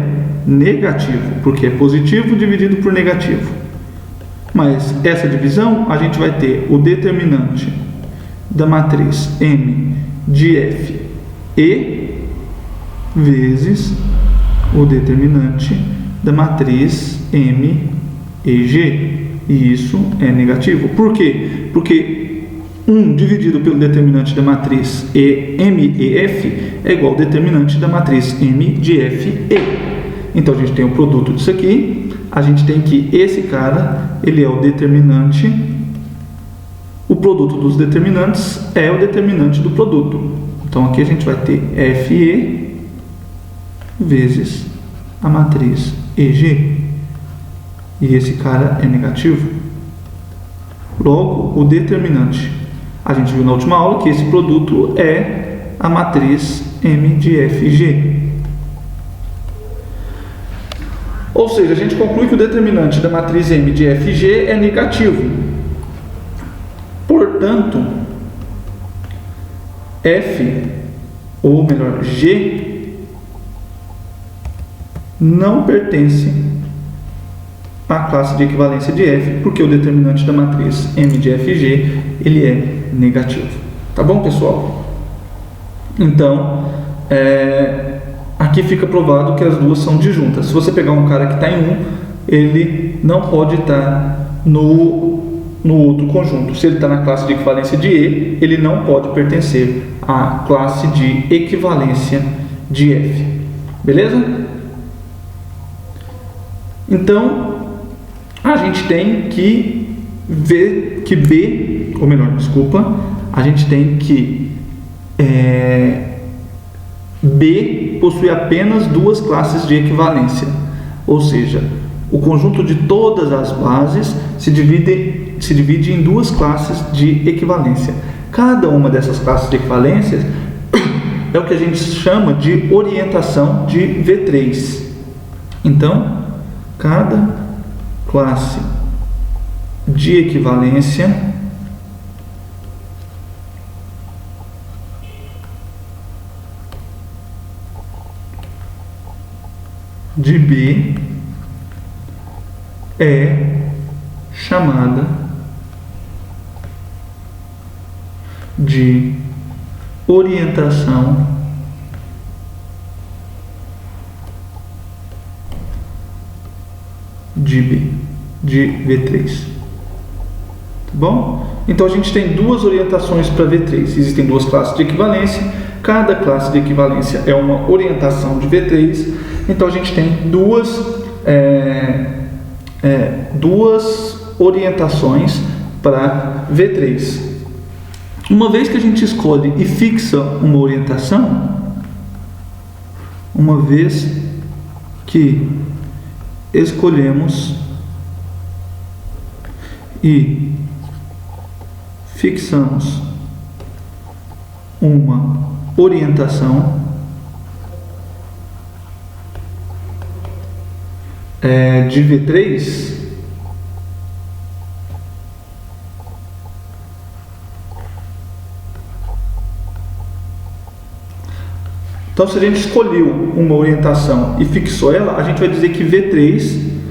negativo, porque é positivo dividido por negativo. Mas essa divisão, a gente vai ter o determinante da matriz M de F E vezes o determinante da matriz M e G. E isso é negativo. Por quê? Porque 1 dividido pelo determinante da matriz M e F é igual ao determinante da matriz M de F E. Então a gente tem o produto disso aqui. A gente tem que esse cara, ele é o determinante. O produto dos determinantes é o determinante do produto. Então aqui a gente vai ter FE vezes a matriz EG. E esse cara é negativo. Logo, o determinante. A gente viu na última aula que esse produto é a matriz M de FG. Ou seja, a gente conclui que o determinante da matriz M de FG é negativo. Portanto, F, ou melhor, G, não pertence à classe de equivalência de F, porque o determinante da matriz M de FG, ele é negativo. Tá bom, pessoal? Então, aqui fica provado que as duas são disjuntas. Se você pegar um cara que está em um, ele não pode estar no outro conjunto. Se ele está na classe de equivalência de E, ele não pode pertencer à classe de equivalência de F. Beleza? Então, a gente tem que ver que B, ou melhor, desculpa, a gente tem que B possui apenas duas classes de equivalência, ou seja, o conjunto de todas as bases se divide em duas classes de equivalência. Cada uma dessas classes de equivalência é o que a gente chama de orientação de V3. Então, cada classe de equivalência de B é chamada de orientação de B, de V3. Tá bom? Então a gente tem duas orientações para V3. Existem duas classes de equivalência. Cada classe de equivalência é uma orientação de V3. Então a gente tem duas orientações para V3. Uma vez que a gente escolhe e fixa uma orientação, uma vez que escolhemos e fixamos uma orientação de V3, então se a gente escolheu uma orientação e fixou ela, a gente vai dizer que V3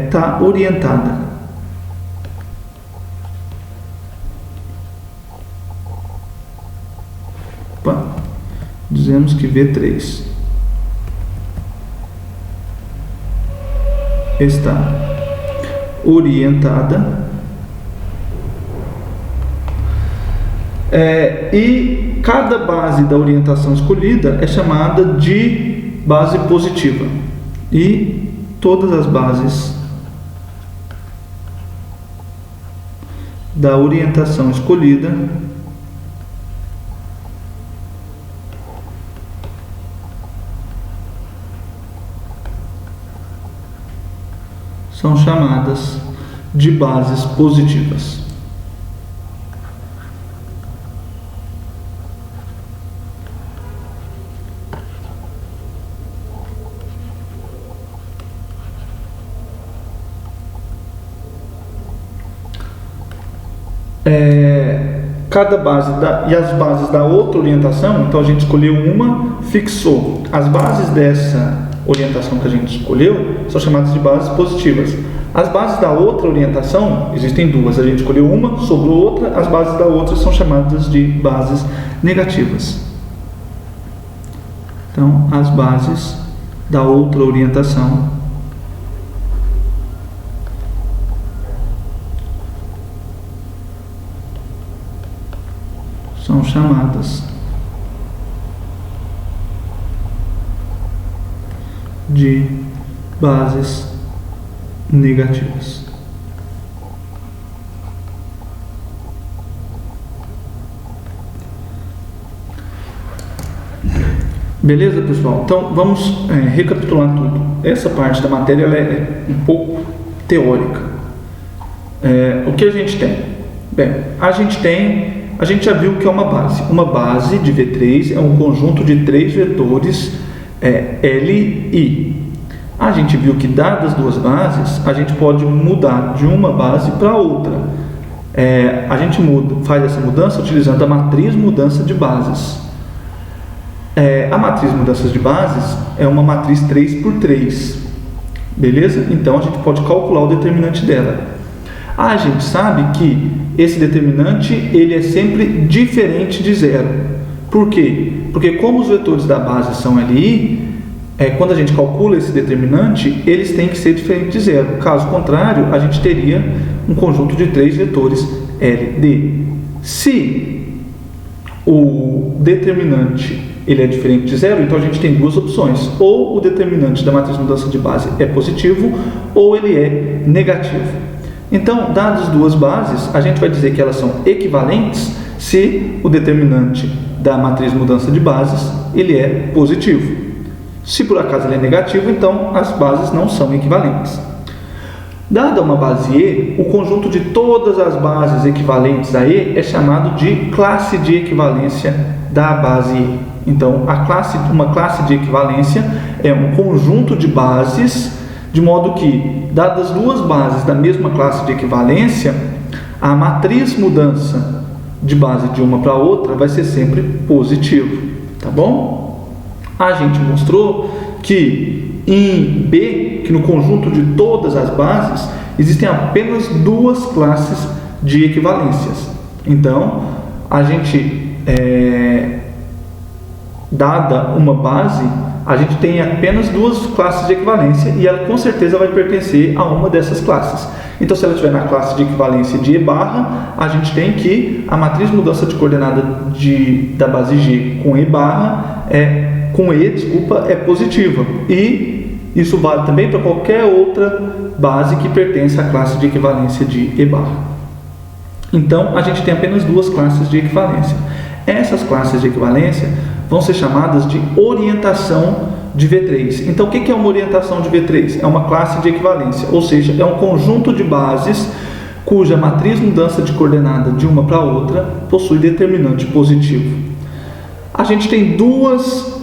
está orientada. Opa, dizemos que V3 está orientada E cada base da orientação escolhida é chamada de base positiva. E todas as bases da orientação escolhida são chamadas de bases positivas. Cada base e as bases da outra orientação, então a gente escolheu uma, fixou. As bases dessa orientação que a gente escolheu são chamadas de bases positivas. As bases da outra orientação, existem duas, a gente escolheu uma, sobrou outra, as bases da outra são chamadas de bases negativas. Então, as bases da outra orientação são chamadas de bases negativas. Beleza, pessoal? Então, vamos recapitular tudo. Essa parte da matéria ela é um pouco teórica. O que a gente tem? Bem, a gente já viu que é uma base. Uma base de V3 é um conjunto de 3 vetores L e I. A gente viu que, dadas duas bases, a gente pode mudar de uma base para outra. A gente faz essa mudança utilizando a matriz mudança de bases. A matriz mudanças de bases é uma matriz 3x3. Beleza? Então, a gente pode calcular o determinante dela. A gente sabe que esse determinante ele é sempre diferente de zero. Por quê? Porque como os vetores da base são LI, quando a gente calcula esse determinante, eles têm que ser diferentes de zero. Caso contrário, a gente teria um conjunto de 3 vetores LD. Se o determinante ele é diferente de zero, então a gente tem duas opções. Ou o determinante da matriz mudança de base é positivo, ou ele é negativo. Então, dadas duas bases, a gente vai dizer que elas são equivalentes se o determinante da matriz mudança de bases ele é positivo. Se por acaso ele é negativo, então as bases não são equivalentes. Dada uma base E, o conjunto de todas as bases equivalentes a E é chamado de classe de equivalência da base E. Então, uma classe de equivalência é um conjunto de bases, de modo que, dadas duas bases da mesma classe de equivalência, a matriz mudança de base de uma para outra vai ser sempre positivo, tá bom? A gente mostrou que em B, que no conjunto de todas as bases, existem apenas duas classes de equivalências. Então, a gente, dada uma base, a gente tem apenas duas classes de equivalência e ela com certeza vai pertencer a uma dessas classes. Então, se ela estiver na classe de equivalência de E barra, a gente tem que a matriz mudança de coordenada da base G com E barra é positiva. E isso vale também para qualquer outra base que pertence à classe de equivalência de E barra. Então, a gente tem apenas duas classes de equivalência. Essas classes de equivalência vão ser chamadas de orientação de V3. Então, o que é uma orientação de V3? É uma classe de equivalência, ou seja, é um conjunto de bases cuja matriz mudança de coordenada de uma para outra possui determinante positivo. A gente tem duas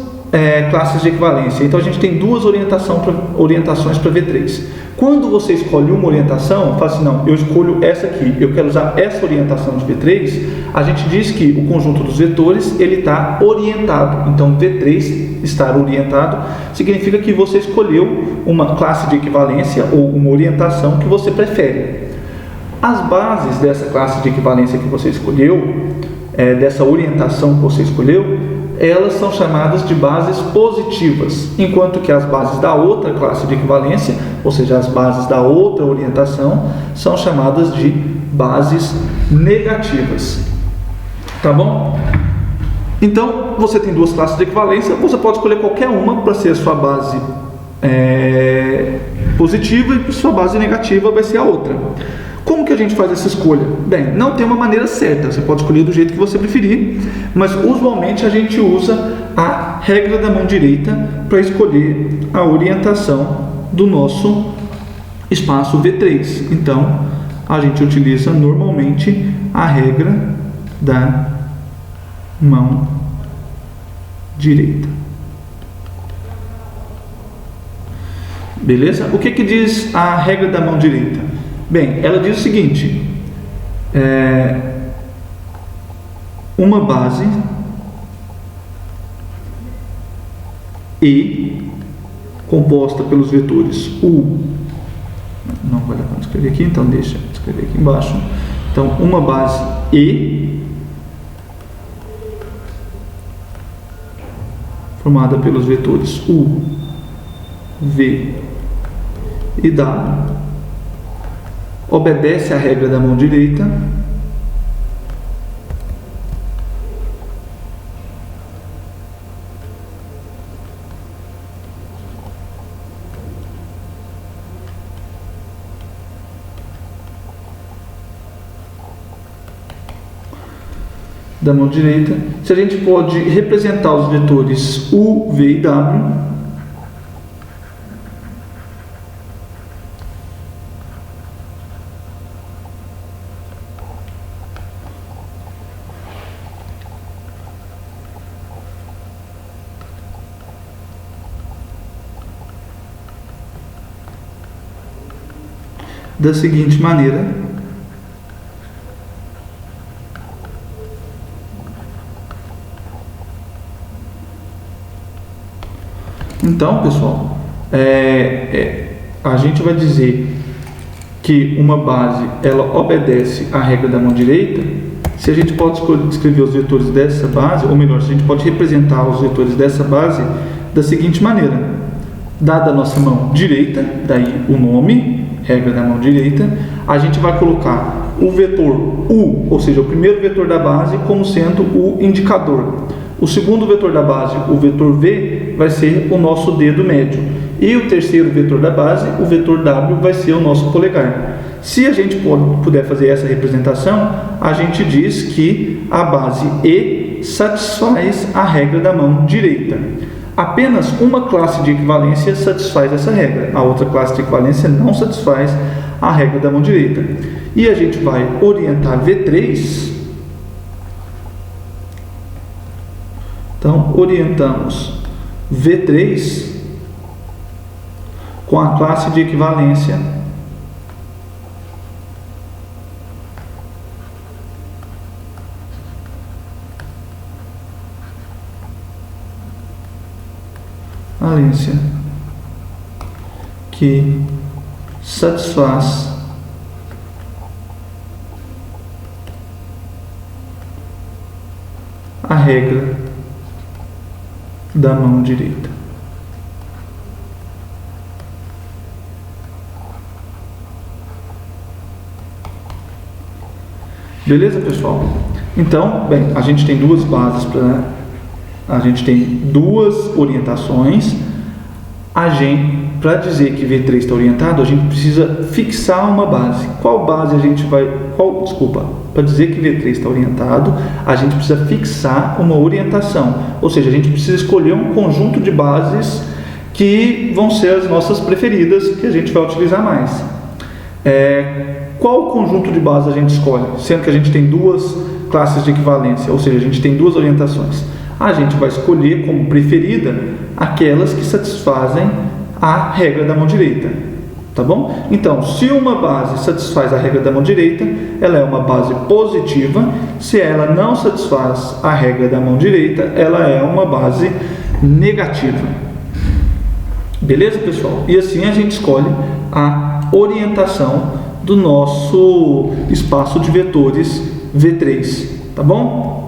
classes de equivalência, então a gente tem duas orientações para V3. Quando você escolhe uma orientação, fala assim, não, eu escolho essa aqui, eu quero usar essa orientação de V3, a gente diz que o conjunto dos vetores ele está orientado. Então, V3 estar orientado significa que você escolheu uma classe de equivalência ou uma orientação que você prefere. As bases dessa classe de equivalência que você escolheu, dessa orientação que você escolheu, elas são chamadas de bases positivas, enquanto que as bases da outra classe de equivalência, ou seja, as bases da outra orientação, são chamadas de bases negativas. Tá bom? Então, você tem duas classes de equivalência, você pode escolher qualquer uma para ser a sua base positiva e para sua base negativa vai ser a outra. Como que a gente faz essa escolha? Bem, não tem uma maneira certa, você pode escolher do jeito que você preferir, mas usualmente a gente usa a regra da mão direita para escolher a orientação do nosso espaço V3. Então, a gente utiliza normalmente a regra da mão direita. Beleza? O que diz a regra da mão direita? Bem, ela diz o seguinte: uma base E composta pelos vetores U, não vale a pena escrever aqui, então deixa eu escrever aqui embaixo. Então, uma base E formada pelos vetores U, V e W obedece à regra da mão direita se a gente pode representar os vetores U, V e W da seguinte maneira. Então, pessoal, a gente vai dizer que uma base ela obedece à regra da mão direita se a gente pode escrever os vetores dessa base, ou melhor, se a gente pode representar os vetores dessa base da seguinte maneira: dada a nossa mão direita, daí o nome, regra da mão direita, a gente vai colocar o vetor U, ou seja, o primeiro vetor da base, como sendo o indicador. O segundo vetor da base, o vetor V, vai ser o nosso dedo médio. E o terceiro vetor da base, o vetor W, vai ser o nosso polegar. Se a gente puder fazer essa representação, a gente diz que a base E satisfaz a regra da mão direita. Apenas uma classe de equivalência satisfaz essa regra. A outra classe de equivalência não satisfaz a regra da mão direita. E a gente vai orientar V3. Então, orientamos V3 com a classe de equivalência que satisfaz a regra da mão direita. Beleza, pessoal? Então, bem, a gente tem duas bases a gente tem duas orientações. Para dizer que V3 está orientado, a gente precisa fixar uma base. Qual base a gente vai... Para dizer que V3 está orientado, a gente precisa fixar uma orientação. Ou seja, a gente precisa escolher um conjunto de bases que vão ser as nossas preferidas, que a gente vai utilizar mais. Qual conjunto de bases a gente escolhe? Sendo que a gente tem duas classes de equivalência, ou seja, a gente tem duas orientações. A gente vai escolher como preferida aquelas que satisfazem a regra da mão direita, tá bom? Então, se uma base satisfaz a regra da mão direita, ela é uma base positiva. Se ela não satisfaz a regra da mão direita, ela é uma base negativa. Beleza, pessoal? E assim a gente escolhe a orientação do nosso espaço de vetores V3, tá bom?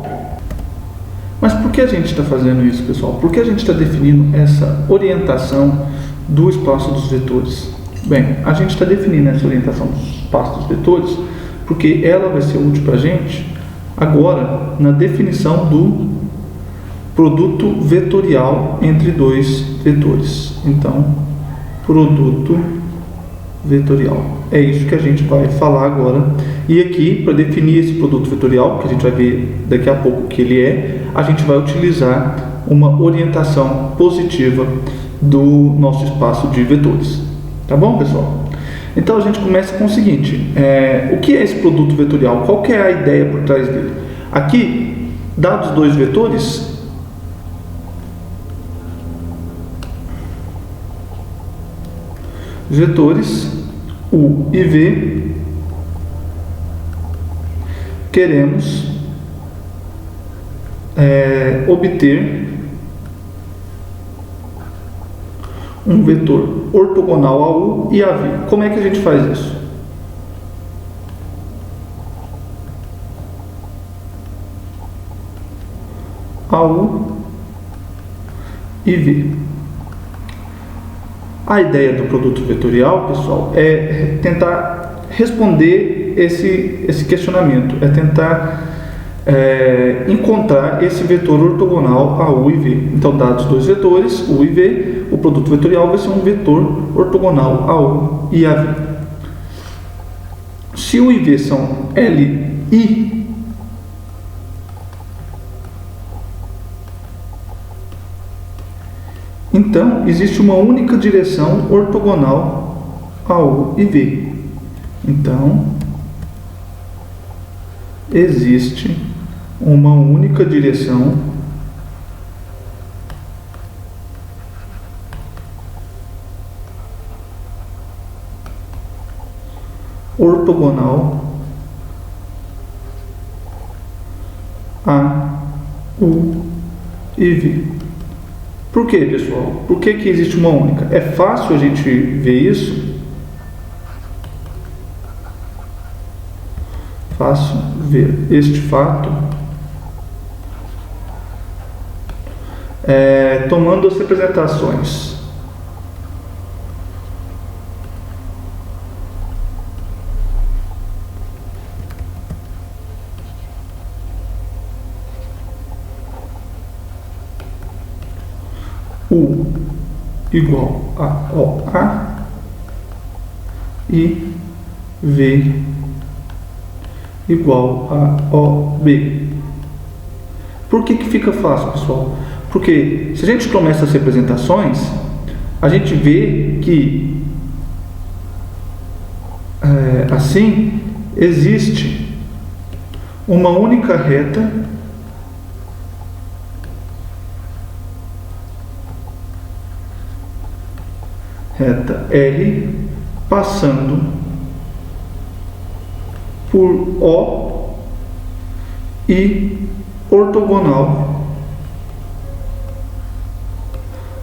Mas por que a gente está fazendo isso, pessoal? Por que a gente está definindo essa orientação do espaço dos vetores? Bem, a gente está definindo essa orientação do espaço dos vetores porque ela vai ser útil para a gente agora na definição do produto vetorial entre dois vetores. Então, produto vetorial. É isso que a gente vai falar agora. E aqui, para definir esse produto vetorial, que a gente vai ver daqui a pouco o que ele é, a gente vai utilizar uma orientação positiva do nosso espaço de vetores. Tá bom, pessoal? Então a gente começa com o seguinte: o que é esse produto vetorial? Qual que é a ideia por trás dele? Aqui, dados dois vetores, U e V, queremos obter um vetor ortogonal a U e a V. Como é que a gente faz isso? A U e V. A ideia do produto vetorial, pessoal, é tentar responder esse questionamento, é tentar encontrar esse vetor ortogonal a U e V. Então, dados dois vetores, U e V, o produto vetorial vai ser um vetor ortogonal a U e a V. Se U e V são LI, então existe uma única direção ortogonal a U e V. Então, existe uma única direção ortogonal a U e V. Por que, pessoal? Por que existe uma única? É fácil a gente ver isso? Fácil ver este fato tomando as representações U igual a OA e V igual a OB. Por que fica fácil, pessoal? Porque se a gente toma essas representações, a gente vê que assim existe uma única reta R passando por O e ortogonal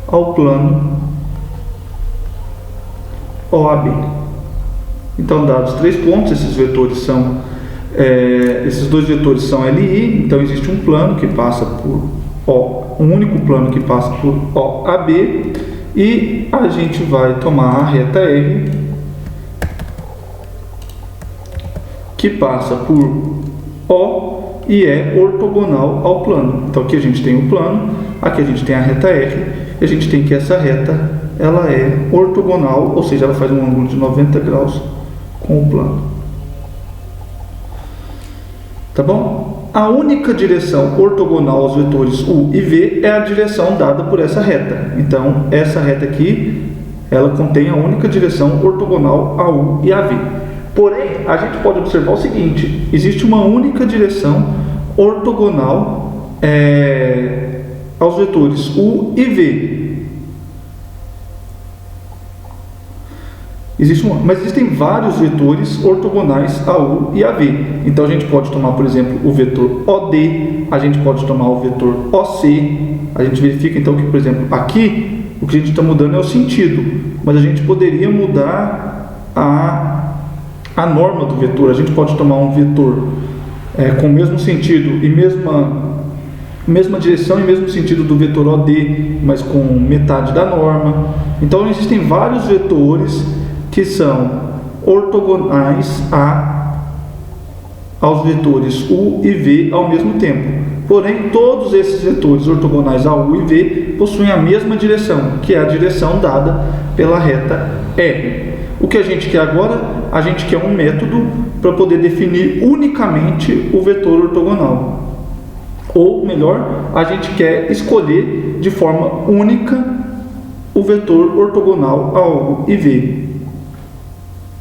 ao plano OAB. Então, dados três pontos, esses vetores são esses dois vetores são LI, então existe um plano que passa por O, um único plano que passa por OAB, e a gente vai tomar a reta R que passa por O e é ortogonal ao plano. Então aqui a gente tem o plano, aqui a gente tem a reta R, e a gente tem que essa reta ela é ortogonal, ou seja, ela faz um ângulo de 90 graus com o plano. Tá bom? A única direção ortogonal aos vetores U e V é a direção dada por essa reta. Então, essa reta aqui, ela contém a única direção ortogonal a U e a V. Porém, a gente pode observar o seguinte: existe uma única direção ortogonal aos vetores U e V. Mas existem vários vetores ortogonais a U e a V. Então a gente pode tomar, por exemplo, o vetor OD, a gente pode tomar o vetor OC. A gente verifica então que, por exemplo, aqui o que a gente está mudando é o sentido, mas a gente poderia mudar a norma do vetor. A gente pode tomar um vetor com o mesmo sentido e mesma direção e mesmo sentido do vetor OD, mas com metade da norma. Então existem vários vetores que são ortogonais a aos vetores U e V ao mesmo tempo. Porém, todos esses vetores ortogonais a U e V possuem a mesma direção, que é a direção dada pela reta R. O que a gente quer agora? A gente quer um método para poder definir unicamente o vetor ortogonal. Ou melhor, a gente quer escolher de forma única o vetor ortogonal a U e V.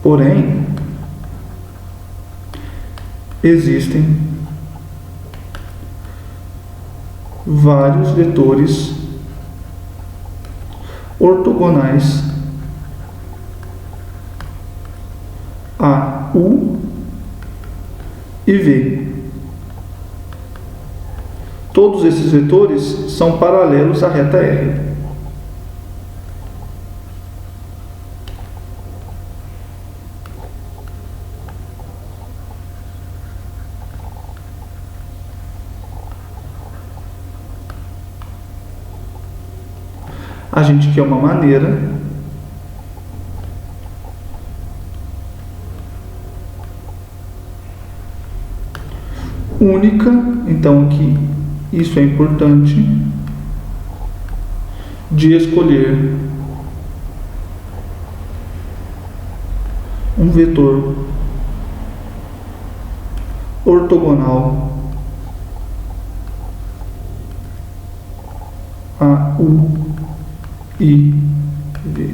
Porém, existem vários vetores ortogonais a U e V. Todos esses vetores são paralelos à reta R. A gente quer uma maneira única, então aqui isso é importante, de escolher um vetor ortogonal a U e V.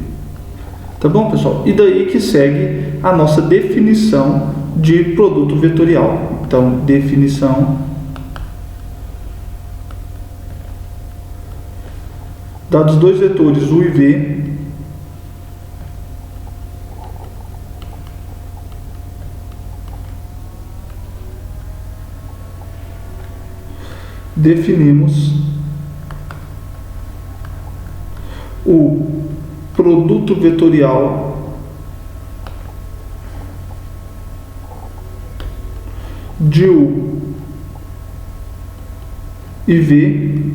Tá bom, pessoal? E daí que segue a nossa definição de produto vetorial. Então, definição dados dois vetores U e V, definimos o produto vetorial de U e V,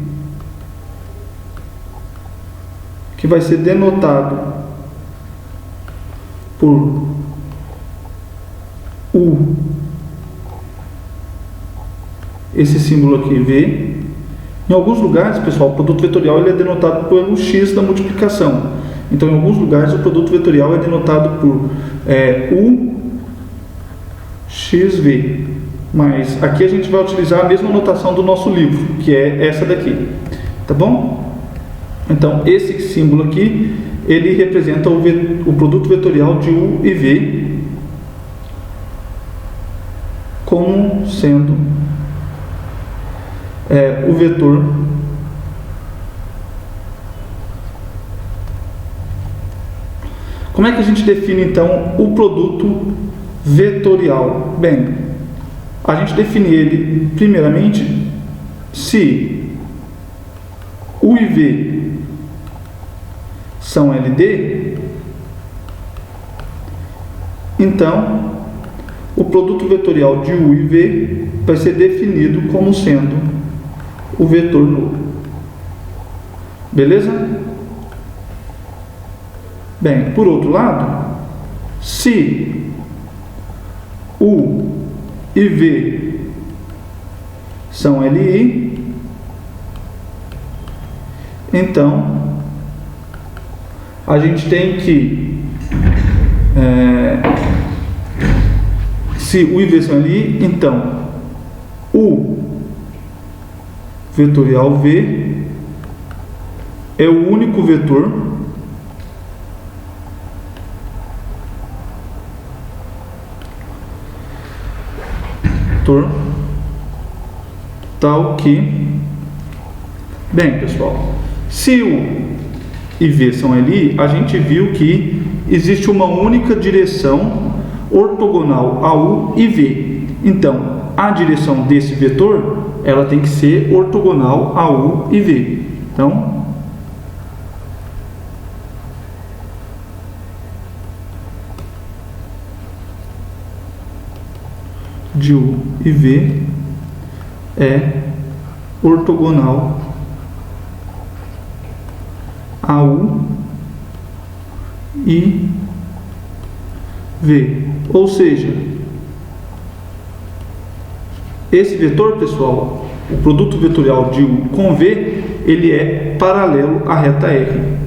que vai ser denotado por U, esse símbolo aqui V. Em alguns lugares, pessoal, o produto vetorial ele é denotado pelo x da multiplicação. Então, em alguns lugares, o produto vetorial é denotado por UXV. Mas aqui a gente vai utilizar a mesma notação do nosso livro, que é essa daqui. Tá bom? Então, esse símbolo aqui, ele representa o produto vetorial de U e V como sendo o vetor Como é que a gente define então o produto vetorial? Bem, a gente define ele primeiramente se U e V são LD, então o produto vetorial de U e V vai ser definido como sendo o vetor nulo. Beleza? Bem, por outro lado, se U e V são LI, então a gente tem que se U e V são LI, então U vetorial V é o único vetor tal que, bem pessoal, se U e V são LI, a gente viu que existe uma única direção ortogonal a U e V. Então, a direção desse vetor, ela tem que ser ortogonal a U e V. Então, de U e V é ortogonal a U e V. Ou seja, Esse vetor, pessoal, o produto vetorial de U com V, ele é paralelo à reta R.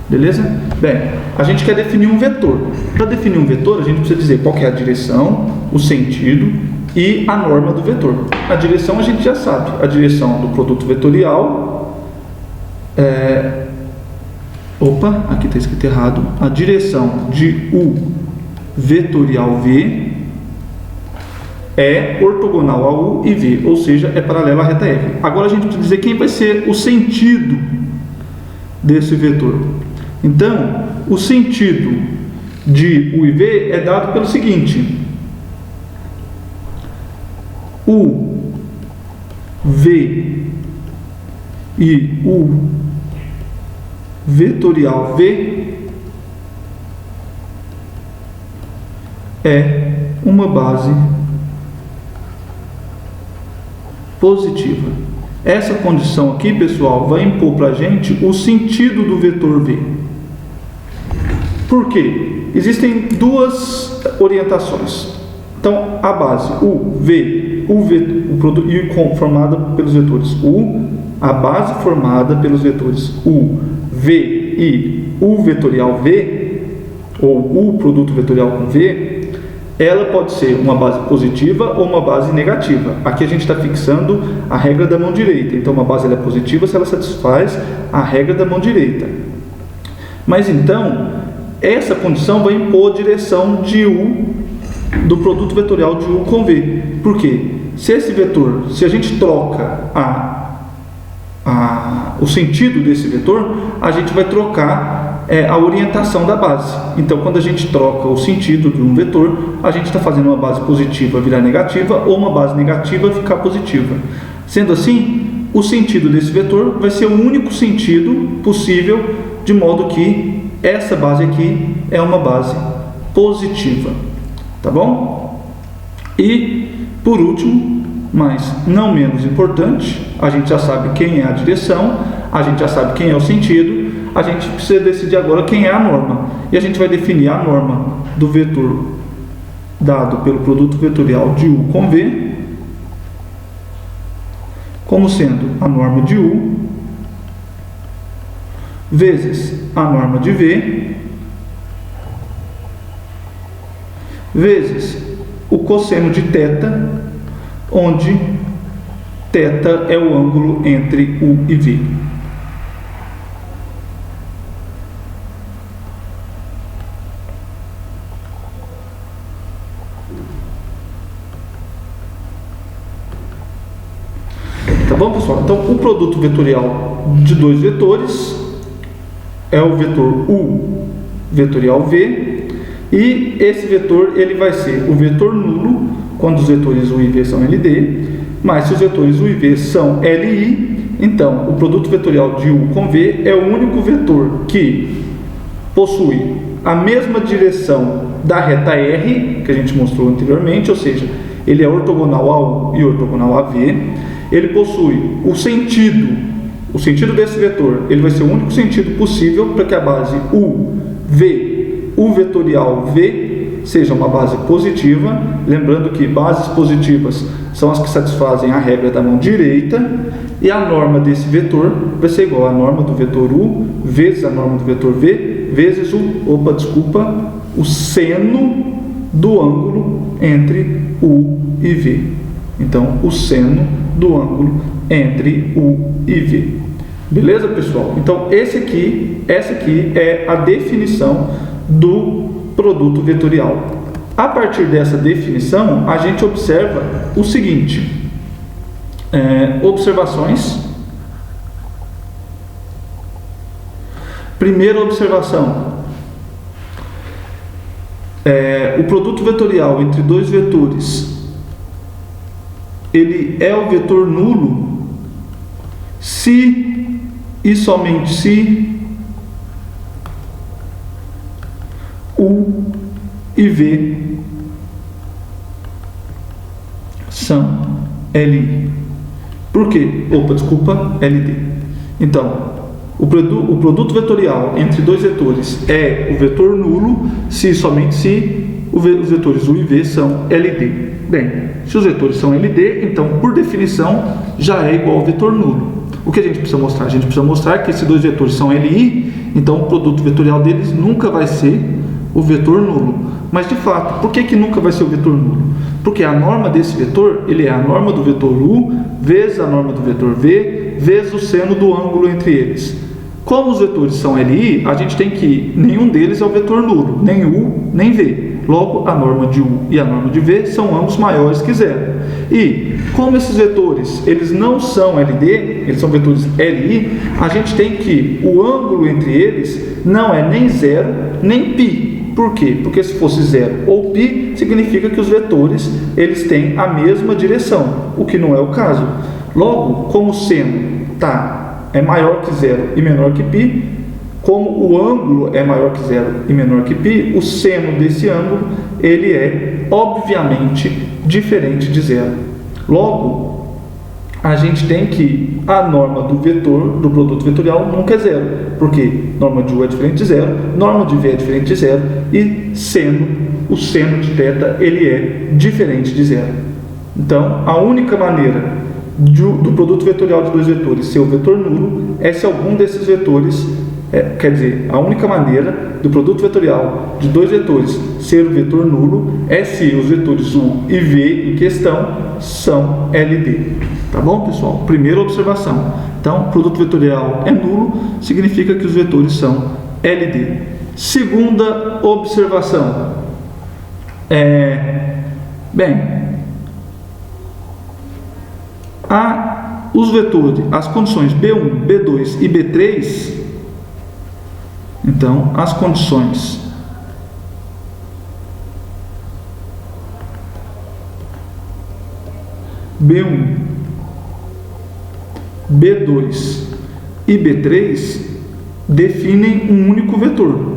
Beleza? Bem, a gente quer definir um vetor. Para definir um vetor, a gente precisa dizer qual que é a direção, o sentido e a norma do vetor. A direção a gente já sabe. A direção do produto vetorial Opa, aqui está escrito errado. A direção de U vetorial V é ortogonal a U e V, ou seja, é paralela à reta R. Agora a gente precisa dizer quem vai ser o sentido desse vetor. Então, o sentido de U e V é dado pelo seguinte: U, V e U vetorial V é uma base positiva. Essa condição aqui, pessoal, vai impor para a gente o sentido do vetor V. Por quê? Existem duas orientações. Então, a base U, V, o produto e formada pelos vetores U, a base formada pelos vetores U, V e U vetorial V, ou U produto vetorial com V, ela pode ser uma base positiva ou uma base negativa. Aqui a gente está fixando a regra da mão direita. Então, uma base ela é positiva se ela satisfaz a regra da mão direita. Mas então, essa condição vai impor a direção de U do produto vetorial de U com V. Por quê? Se esse vetor, se a gente troca o sentido desse vetor, a gente vai trocar a orientação da base. Então, quando a gente troca o sentido de um vetor, a gente está fazendo uma base positiva virar negativa ou uma base negativa ficar positiva. Sendo assim, o sentido desse vetor vai ser o único sentido possível, de modo que essa base aqui é uma base positiva. Tá bom? E, por último, mas não menos importante, a gente já sabe quem é a direção, a gente já sabe quem é o sentido, a gente precisa decidir agora quem é a norma. E a gente vai definir a norma do vetor dado pelo produto vetorial de U com V como sendo a norma de U vezes a norma de V vezes o cosseno de θ, onde θ é o ângulo entre U e V. Tá bom, pessoal? Então, o produto vetorial de dois vetores é o vetor U vetorial V, e esse vetor ele vai ser o vetor nulo quando os vetores U e V são LD, mas se os vetores U e V são LI, então o produto vetorial de U com V é o único vetor que possui a mesma direção da reta R, que a gente mostrou anteriormente, ou seja, ele é ortogonal a U e ortogonal a V. Ele possui o sentido desse vetor, ele vai ser o único sentido possível para que a base U, V, U vetorial V seja uma base positiva. Lembrando que bases positivas são as que satisfazem a regra da mão direita, e a norma desse vetor vai ser igual à norma do vetor U vezes a norma do vetor V vezes o seno do ângulo entre U e V. Então, o seno do ângulo entre U e V. Beleza, pessoal? Então, essa aqui é a definição do produto vetorial. A partir dessa definição, a gente observa o seguinte: observações. Primeira observação: o produto vetorial entre dois vetores, ele é o vetor nulo se e somente se U e V são LI. Por quê? LD. Então, o produto vetorial entre dois vetores é o vetor nulo somente se os vetores U e V são LD. Bem, se os vetores são LD, então, por definição, já é igual ao vetor nulo. O que a gente precisa mostrar? A gente precisa mostrar que esses dois vetores são LI, então o produto vetorial deles nunca vai ser o vetor nulo. Mas, de fato, por que nunca vai ser o vetor nulo? Porque a norma desse vetor, ele é a norma do vetor U vezes a norma do vetor V vezes o seno do ângulo entre eles. Como os vetores são LI, a gente tem que nenhum deles é o vetor nulo, nem U, nem V. Logo, a norma de U e a norma de V são ambos maiores que zero. E, como esses vetores eles não são LD, eles são vetores LI, a gente tem que o ângulo entre eles não é nem zero, nem π. Por quê? Porque se fosse zero ou π, significa que os vetores eles têm a mesma direção, o que não é o caso. Logo, como o seno é maior que zero e menor que π, como o ângulo é maior que zero e menor que π, o seno desse ângulo ele é obviamente diferente de zero. Logo, a gente tem que a norma do vetor, do produto vetorial, nunca é zero, porque norma de U é diferente de zero, norma de V é diferente de zero e o seno de θ ele é diferente de zero. Então, a única maneira do produto vetorial de dois vetores ser o vetor nulo é se algum desses vetores, a única maneira do produto vetorial de dois vetores ser o vetor nulo é se os vetores U e V em questão são LD. Tá bom, pessoal? Primeira observação. Então, produto vetorial é nulo, significa que os vetores são LD. Segunda observação. Os vetores, as condições B1, B2 e B3, então, as condições B1, B2 e B3 definem um único vetor.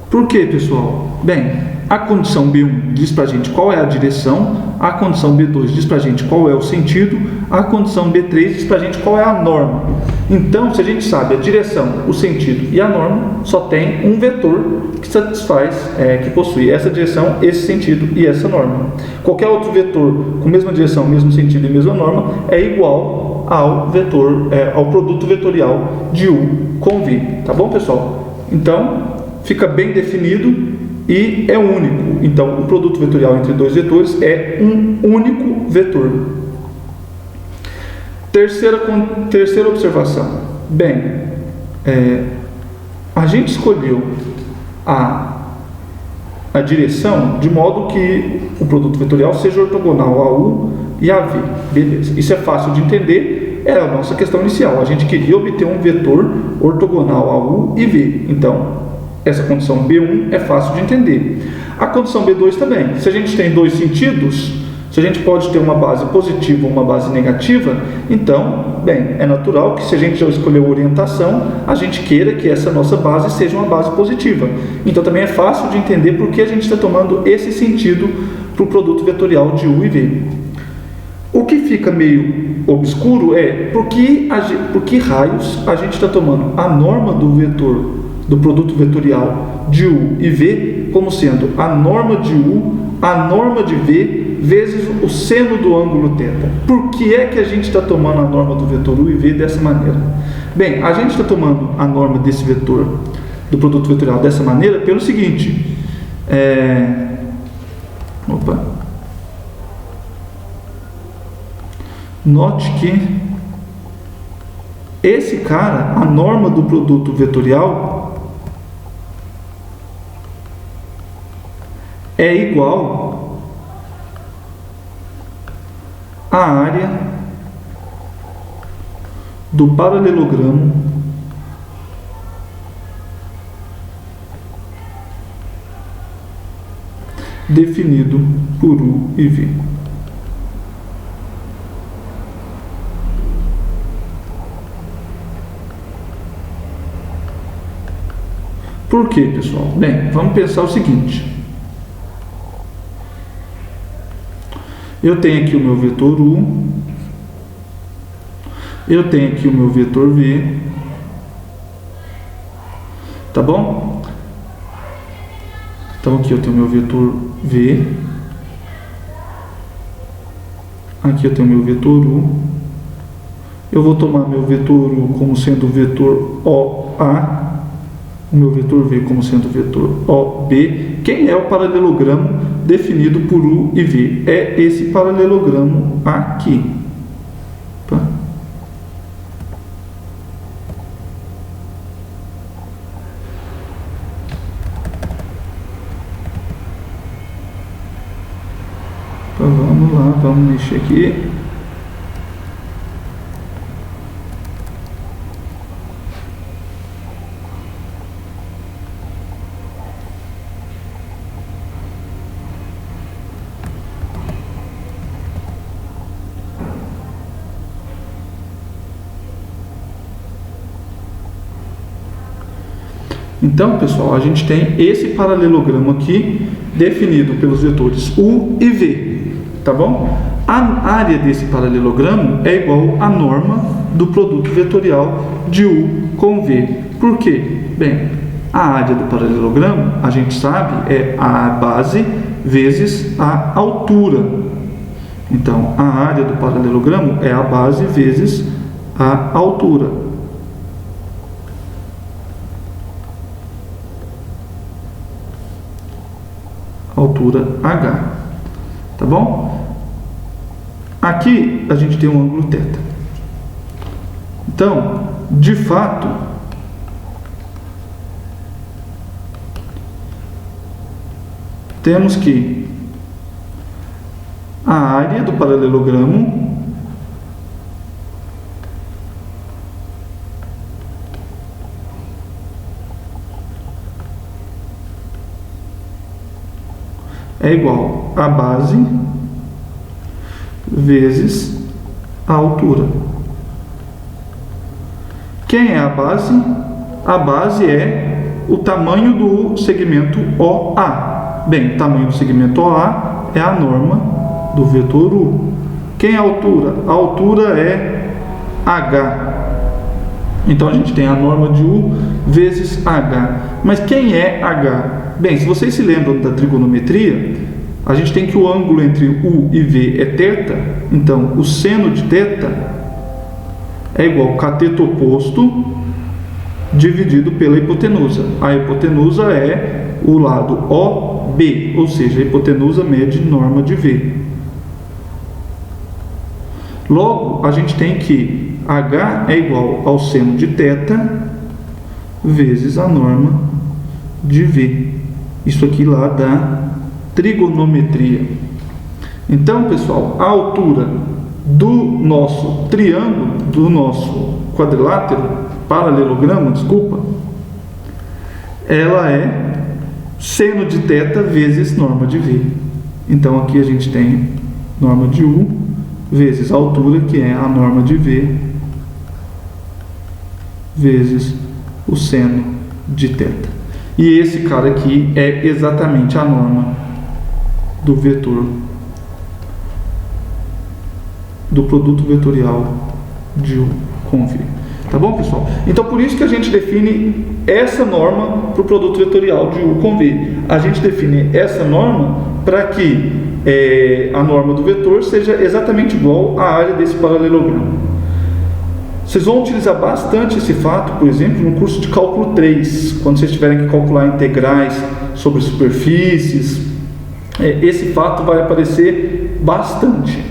Por quê, pessoal? Bem, a condição B1 diz para a gente qual é a direção, a condição B2 diz para a gente qual é o sentido, a condição B3 diz para a gente qual é a norma. Então, se a gente sabe a direção, o sentido e a norma, só tem um vetor que satisfaz, que possui essa direção, esse sentido e essa norma. Qualquer outro vetor com mesma direção, mesmo sentido e mesma norma é igual ao vetor, ao produto vetorial de U com V. Tá bom, pessoal? Então, fica bem definido e é único. Então, o produto vetorial entre dois vetores é um único vetor. Terceira observação. Bem, a gente escolheu a direção de modo que o produto vetorial seja ortogonal a U e a V. Beleza. Isso é fácil de entender. É a nossa questão inicial. A gente queria obter um vetor ortogonal a U e V. Então, essa condição B1 é fácil de entender. A condição B2 também. Se a gente tem dois sentidos, se a gente pode ter uma base positiva ou uma base negativa, então, bem, é natural que se a gente já escolheu orientação, a gente queira que essa nossa base seja uma base positiva. Então também é fácil de entender por que a gente está tomando esse sentido para o produto vetorial de U e V. O que fica meio obscuro é por que raios a gente está tomando a norma do produto vetorial de U e V como sendo a norma de U, a norma de V vezes o seno do ângulo θ. Por que é que a gente está tomando a norma do vetor U e V dessa maneira? Bem, a gente está tomando a norma desse vetor do produto vetorial dessa maneira pelo seguinte. Note que esse cara, a norma do produto vetorial é igual à área do paralelogramo definido por U e V. Por quê, pessoal? Bem, vamos pensar o seguinte. Eu tenho aqui o meu vetor U, eu tenho aqui o meu vetor V, tá bom? Então aqui eu tenho o meu vetor V, aqui eu tenho o meu vetor U, eu vou tomar meu vetor U como sendo o vetor OA, o meu vetor V como sendo o vetor OB. Quem é o paralelogramo definido por U e V? É esse paralelogramo aqui. Tá? Então vamos lá, vamos mexer aqui. Então, pessoal, a gente tem esse paralelogramo aqui definido pelos vetores U e V, tá bom? A área desse paralelogramo é igual à norma do produto vetorial de U com V. Por quê? Bem, a área do paralelogramo, a gente sabe, é a base vezes a altura. Então, a área do paralelogramo é a base vezes a altura. Altura H, tá bom? Aqui a gente tem um ângulo θ. Então, de fato, temos que a área do paralelogramo é igual a base vezes a altura. Quem é a base? A base é o tamanho do segmento OA. Bem, o tamanho do segmento OA é a norma do vetor U. Quem é a altura? A altura é H. Então a gente tem a norma de U vezes H. Mas quem é H? Bem, se vocês se lembram da trigonometria, a gente tem que o ângulo entre U e V é θ. Então, o seno de θ é igual ao cateto oposto dividido pela hipotenusa. A hipotenusa é o lado OB, ou seja, a hipotenusa mede norma de V. Logo, a gente tem que H é igual ao seno de θ vezes a norma de V. Isso aqui lá da trigonometria. Então, pessoal, a altura do nosso triângulo, do nosso quadrilátero, paralelogramo, desculpa, ela é seno de θ vezes norma de V. Então, aqui a gente tem norma de U vezes a altura, que é a norma de V, vezes o seno de θ. E esse cara aqui é exatamente a norma do vetor, do produto vetorial de U com V. Tá bom, pessoal? Então, por isso que a gente define essa norma para o produto vetorial de U com V. A gente define essa norma para que a norma do vetor seja exatamente igual à área desse paralelogramo. Vocês vão utilizar bastante esse fato, por exemplo, no curso de cálculo 3, quando vocês tiverem que calcular integrais sobre superfícies. Esse fato vai aparecer bastante.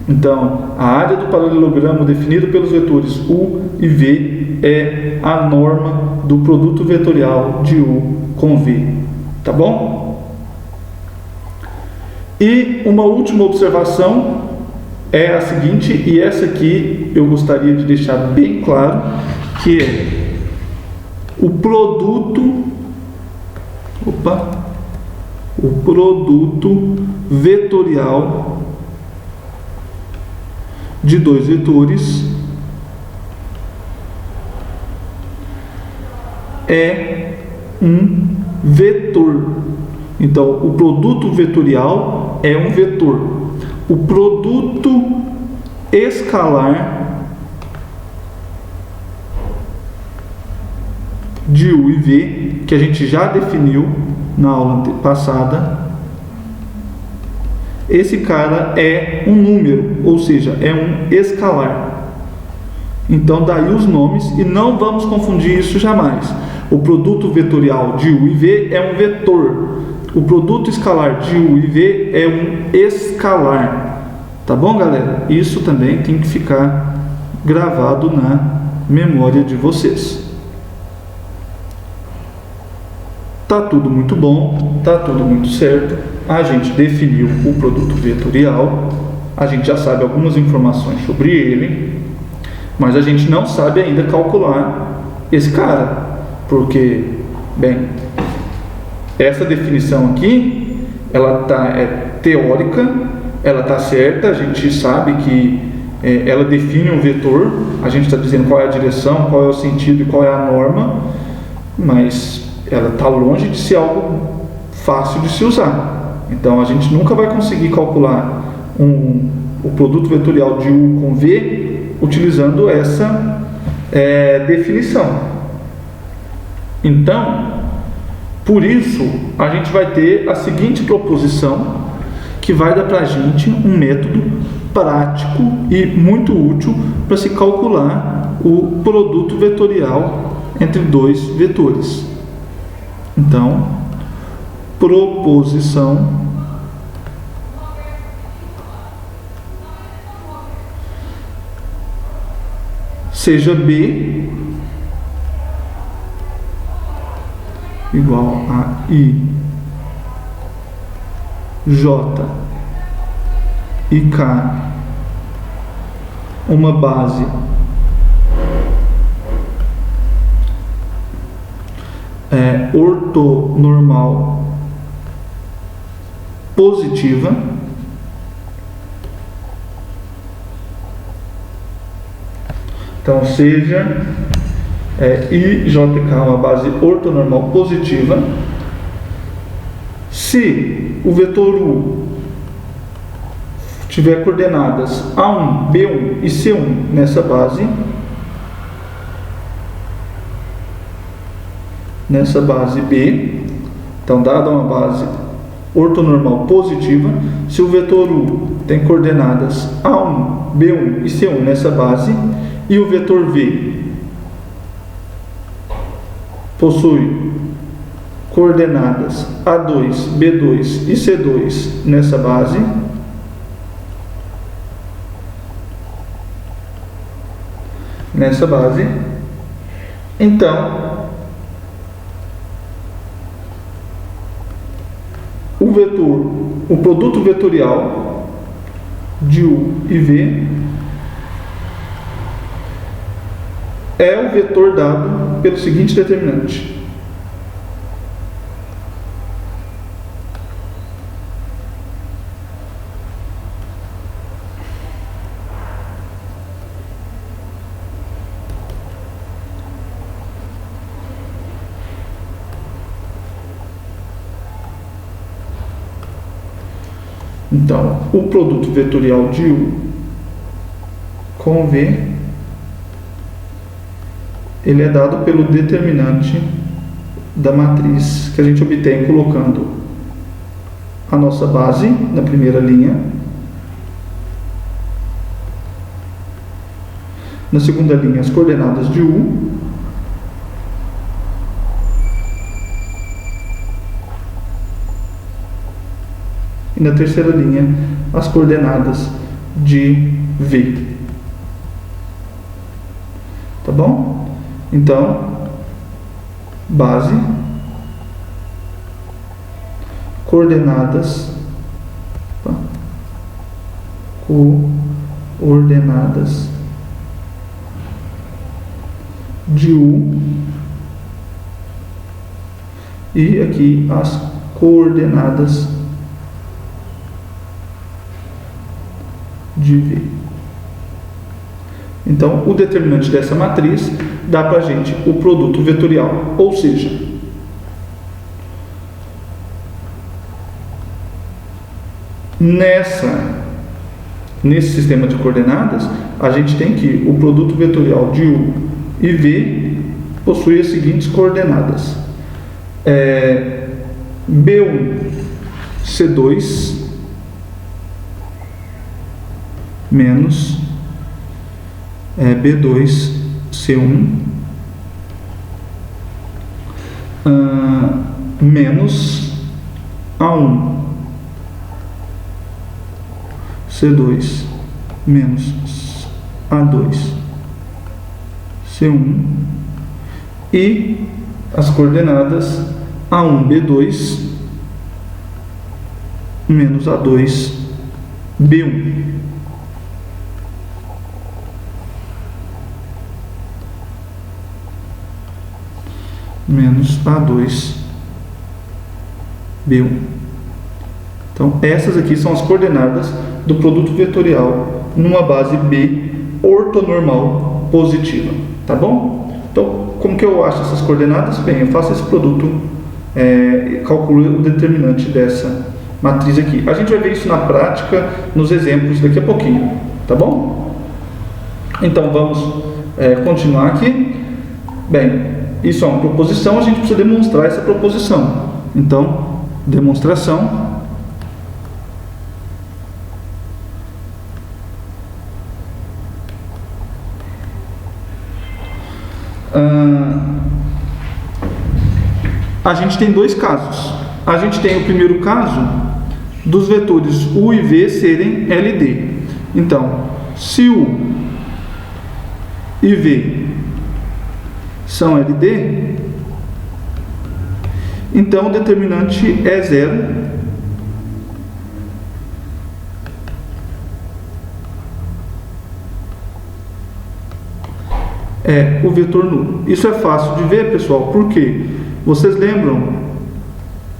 Então, a área do paralelogramo definido pelos vetores U e V é a norma do produto vetorial de U com V. Tá bom? E uma última observação é a seguinte, e essa aqui eu gostaria de deixar bem claro, que é o produto vetorial de dois vetores é um vetor. Então, o produto vetorial é um vetor. O produto escalar de U e V, que a gente já definiu na aula passada, esse cara é um número, ou seja, é um escalar. Então, daí os nomes, e não vamos confundir isso jamais. O produto vetorial de U e V é um vetor. O produto escalar de U e V é um escalar. Tá bom, galera? Isso também tem que ficar gravado na memória de vocês. Tá tudo muito bom, tá tudo muito certo. A gente definiu o produto vetorial, a gente já sabe algumas informações sobre ele, mas a gente não sabe ainda calcular esse cara, porque, bem, essa definição aqui, ela é teórica, ela tá certa, a gente sabe que ela define um vetor, a gente está dizendo qual é a direção, qual é o sentido e qual é a norma, mas ela está longe de ser algo fácil de se usar. Então a gente nunca vai conseguir calcular o produto vetorial de U com V utilizando essa definição. Então, por isso, a gente vai ter a seguinte proposição, que vai dar para a gente um método prático e muito útil para se calcular o produto vetorial entre dois vetores. Então, proposição seja B igual a I, J e K, uma base ortonormal positiva, então seja I, J e K uma base ortonormal positiva, se o vetor U tiver coordenadas A1, B1 e C1 nessa base B, então dada uma base ortonormal positiva, se o vetor U tem coordenadas A1, B1 e C1 nessa base, e o vetor V possui coordenadas A2, B2 e C2 nessa base, então o produto vetorial de U e V é o vetor dado pelo seguinte determinante. Então, o produto vetorial de U com V, ele é dado pelo determinante da matriz que a gente obtém colocando a nossa base na primeira linha, na segunda linha as coordenadas de U, e na terceira linha as coordenadas de V. Tá bom? Então, base, coordenadas, coordenadas de U, e aqui as coordenadas de V. Então, o determinante dessa matriz dá para a gente o produto vetorial, ou seja, Nesse sistema de coordenadas, a gente tem que o produto vetorial de U e V possui as seguintes coordenadas: B1, C2 menos B2, C1 menos A1, C2 menos A2, C1 e as coordenadas A1, B2 menos A2, B1. Menos A2, B1. Então, essas aqui são as coordenadas do produto vetorial numa base B ortonormal positiva, tá bom? Então, como que eu acho essas coordenadas? Bem, eu faço esse produto, calculo o determinante dessa matriz aqui. A gente vai ver isso na prática, nos exemplos daqui a pouquinho, tá bom? Então, vamos continuar aqui. Bem, isso é uma proposição, a gente precisa demonstrar essa proposição. Então, demonstração. A gente tem dois casos. A gente tem o primeiro caso dos vetores U e V serem LD. Então, se U e V são LD, então o determinante é zero. É o vetor nulo. Isso é fácil de ver, pessoal, porque vocês lembram,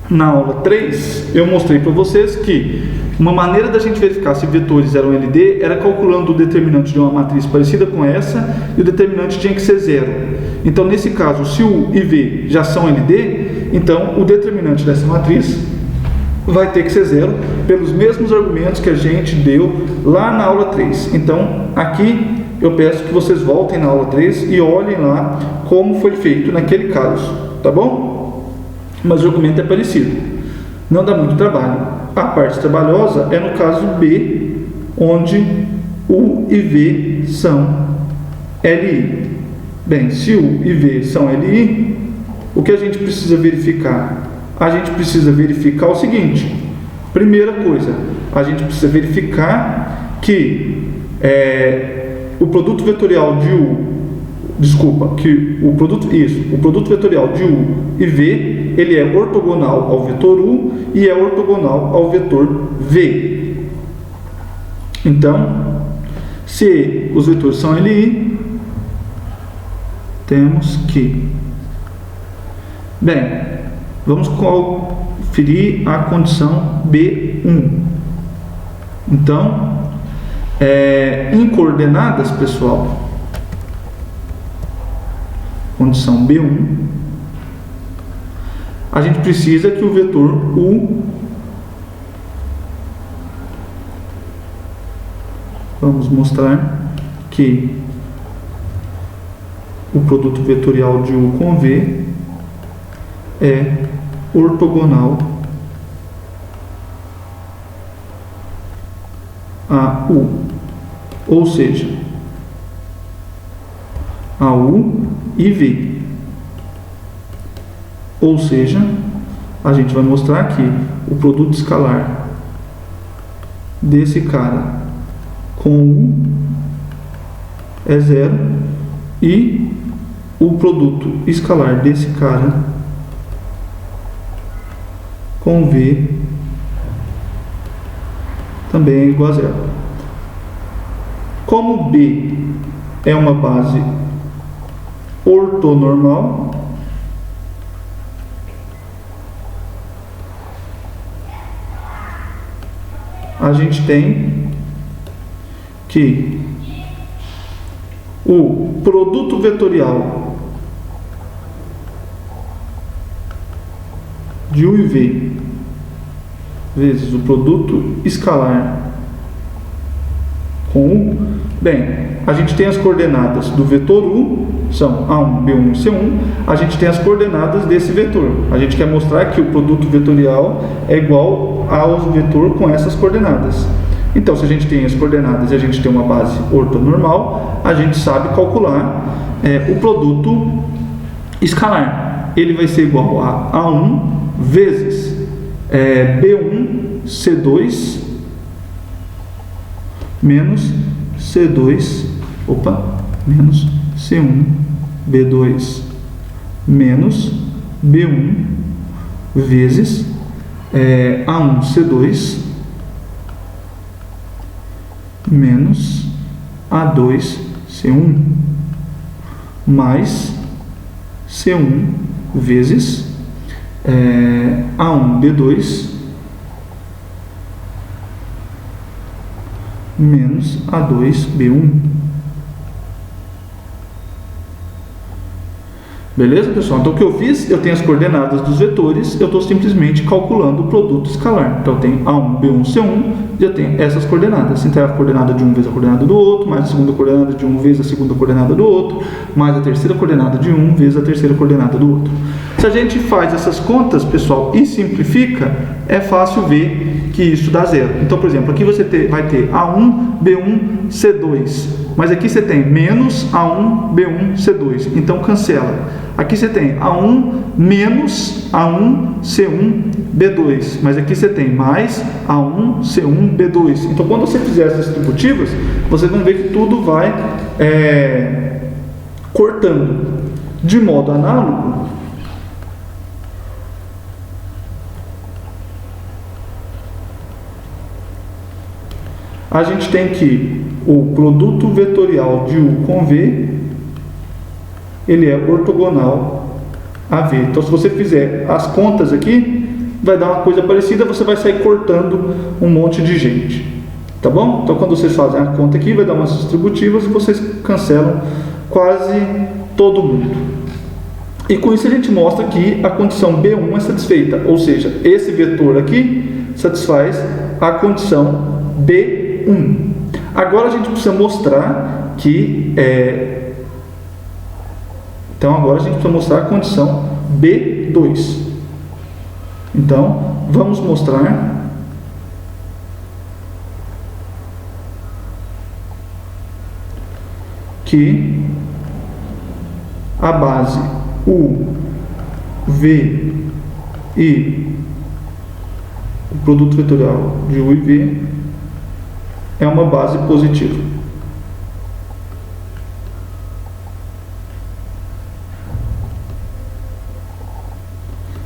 na aula 3, eu mostrei para vocês que uma maneira da gente verificar se vetores eram LD era calculando o determinante de uma matriz parecida com essa e o determinante tinha que ser zero. Então, nesse caso, se U e V já são LD, então o determinante dessa matriz vai ter que ser zero pelos mesmos argumentos que a gente deu lá na aula 3. Então, aqui eu peço que vocês voltem na aula 3 e olhem lá como foi feito naquele caso, tá bom? Mas o argumento é parecido, não dá muito trabalho. A parte trabalhosa é no caso B, onde U e V são LI. Bem, se U e V são LI, o que a gente precisa verificar? A gente precisa verificar o seguinte: primeira coisa, a gente precisa verificar que o produto vetorial de o produto vetorial de U e V, ele é ortogonal ao vetor U e é ortogonal ao vetor V. Então, se os vetores são LI, temos que... Bem, vamos conferir a condição B1. Então, em coordenadas, pessoal, condição B1, a gente precisa que o vetor U, vamos mostrar que o produto vetorial de U com V é ortogonal a U, ou seja, a U e V. Ou seja, a gente vai mostrar que o produto escalar desse cara com U é zero e o produto escalar desse cara com V também é igual a zero. Como B é uma base ortonormal, a gente tem que o produto vetorial de U e V vezes o produto escalar com U. Bem, a gente tem as coordenadas do vetor U, são A1, B1, C1. A gente tem as coordenadas desse vetor. A gente quer mostrar que o produto vetorial é igual ao vetor com essas coordenadas. Então, se a gente tem as coordenadas e a gente tem uma base ortonormal, a gente sabe calcular o produto escalar. Ele vai ser igual a A1 vezes B1 C2 menos C2, menos C1 B2 menos B1 vezes A1 C2 menos A2 C1 mais C1 vezes A1 B2 menos A2 B1. Beleza, pessoal? Então, o que eu fiz? Eu tenho as coordenadas dos vetores, eu estou simplesmente calculando o produto escalar. Então, eu tenho A1, B1, C1, e eu tenho essas coordenadas. Então, a coordenada de um vezes a coordenada do outro, mais a segunda coordenada de um vezes a segunda coordenada do outro, mais a terceira coordenada de um vezes a terceira coordenada do outro. Se a gente faz essas contas, pessoal, e simplifica, é fácil ver que isso dá zero. Então, por exemplo, aqui você vai ter A1, B1, C2, mas aqui você tem menos A1, B1, C2. Então, cancela. Aqui você tem A1 menos A1, C1, B2. Mas aqui você tem mais A1, C1, B2. Então, quando você fizer essas distributivas, vocês vão ver que tudo vai cortando. De modo análogo, a gente tem que o produto vetorial de U com V, ele é ortogonal a V. Então, se você fizer as contas aqui, vai dar uma coisa parecida, você vai sair cortando um monte de gente. Tá bom? Então, quando vocês fazem a conta aqui, vai dar umas distributivas e vocês cancelam quase todo mundo. E com isso a gente mostra que a condição B1 é satisfeita, ou seja, esse vetor aqui satisfaz a condição B1. Agora a gente precisa mostrar que então agora a gente precisa mostrar a condição B2. Então vamos mostrar que a base U, V e o produto vetorial de U e V é uma base positiva.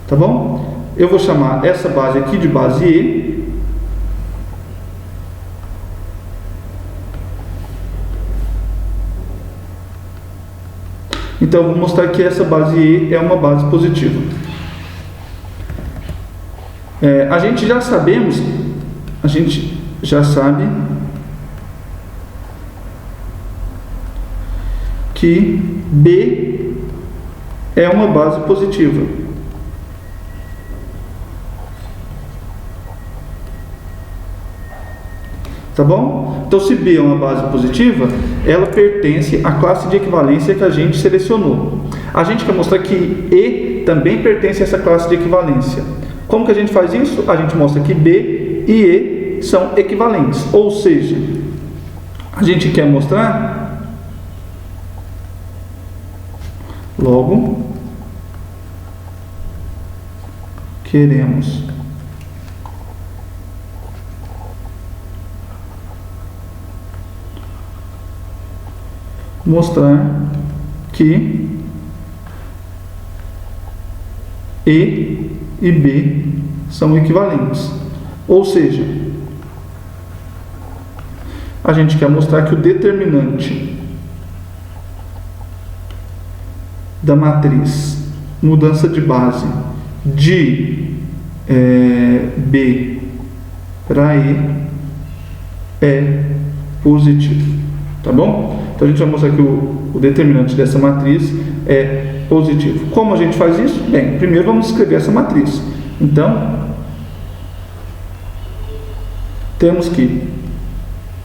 Tá bom? Eu vou chamar essa base aqui de base E. Então, eu vou mostrar que essa base E é uma base positiva. A gente já sabe que B é uma base positiva. Tá bom? Então, se B é uma base positiva, ela pertence à classe de equivalência que a gente selecionou. A gente quer mostrar que E também pertence a essa classe de equivalência. Como que a gente faz isso? A gente mostra que B e E são equivalentes. Ou seja, a gente quer mostrar, logo, queremos mostrar que E e B são equivalentes. Ou seja, a gente quer mostrar que o determinante da matriz mudança de base de B para E é positivo. Tá bom? Então a gente vai mostrar que o determinante dessa matriz é positivo. Como a gente faz isso? Bem, primeiro vamos escrever essa matriz. Então, temos que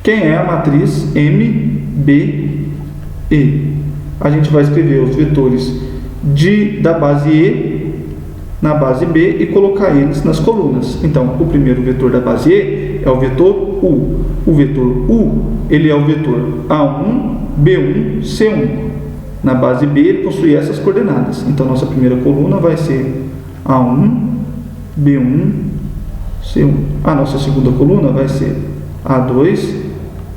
quem é a matriz MBE? A gente vai escrever os vetores da base E na base B e colocar eles nas colunas. Então, o primeiro vetor da base E é o vetor U. O vetor U, ele é o vetor A1, B1, C1. Na base B, ele possui essas coordenadas. Então, nossa primeira coluna vai ser A1, B1, C1. A nossa segunda coluna vai ser A2,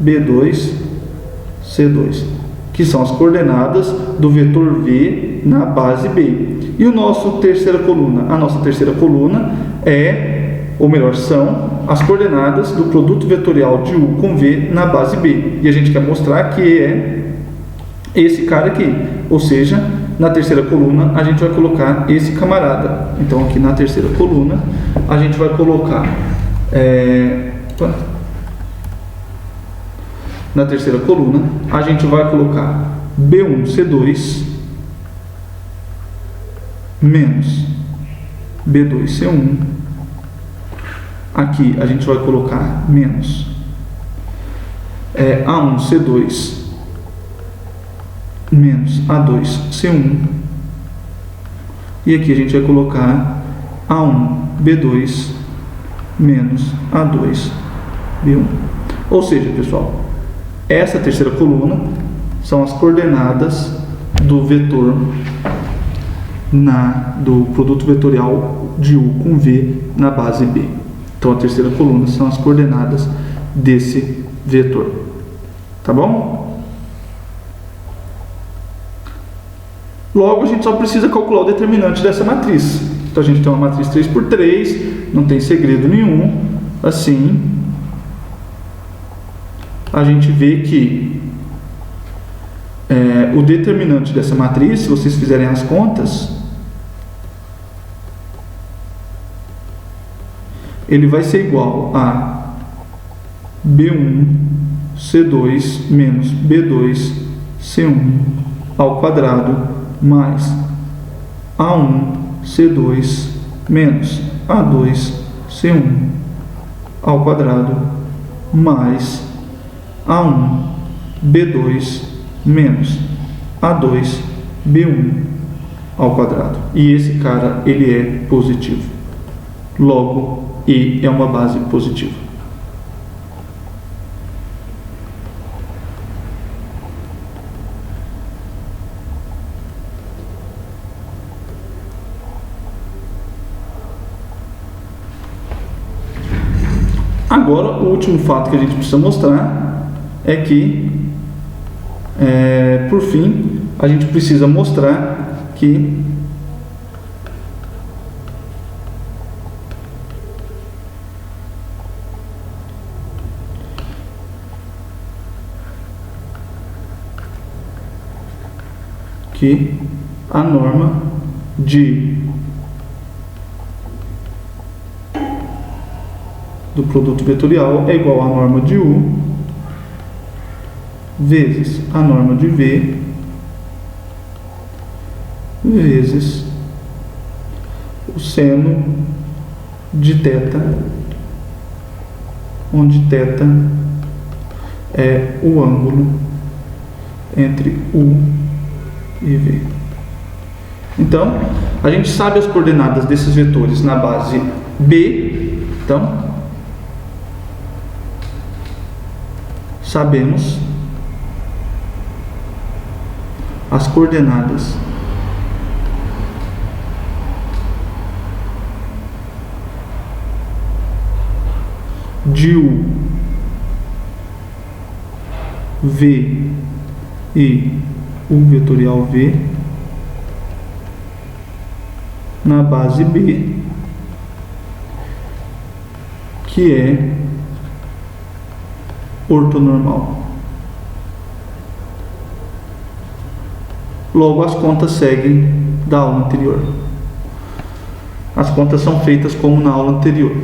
B2, C2, que são as coordenadas do vetor V na base B. E a nossa terceira coluna? A nossa terceira coluna são as coordenadas do produto vetorial de U com V na base B. E a gente quer mostrar que é esse cara aqui. Ou seja, na terceira coluna a gente vai colocar esse camarada. Então aqui na terceira coluna a gente vai colocar na terceira coluna a gente vai colocar B1C2 menos B2C1. Aqui a gente vai colocar menos A1C2 menos A2C1. E aqui a gente vai colocar A1B2 menos A2B1. Ou seja, pessoal, essa terceira coluna são as coordenadas do vetor do produto vetorial de U com V na base B. Então a terceira coluna são as coordenadas desse vetor. Tá bom? Logo a gente só precisa calcular o determinante dessa matriz. Então a gente tem uma matriz 3×3, não tem segredo nenhum. Assim, a gente vê que o determinante dessa matriz, se vocês fizerem as contas, ele vai ser igual a B1C2 menos B2C1 ao quadrado mais A1C2 menos A2C1 ao quadrado mais A1B2 menos A2B1 ao quadrado. E esse cara, ele é positivo. Logo, E é uma base positiva. Agora, o último fato que a gente precisa mostrar é que, por fim, a gente precisa mostrar que a norma do produto vetorial é igual à norma de U vezes a norma de V vezes o seno de θ, onde θ é o ângulo entre U e V. Então, a gente sabe as coordenadas desses vetores na base B. Então, sabemos as coordenadas de U, V e U vetorial V na base B, que é ortonormal. Logo, as contas seguem da aula anterior. As contas são feitas como na aula anterior.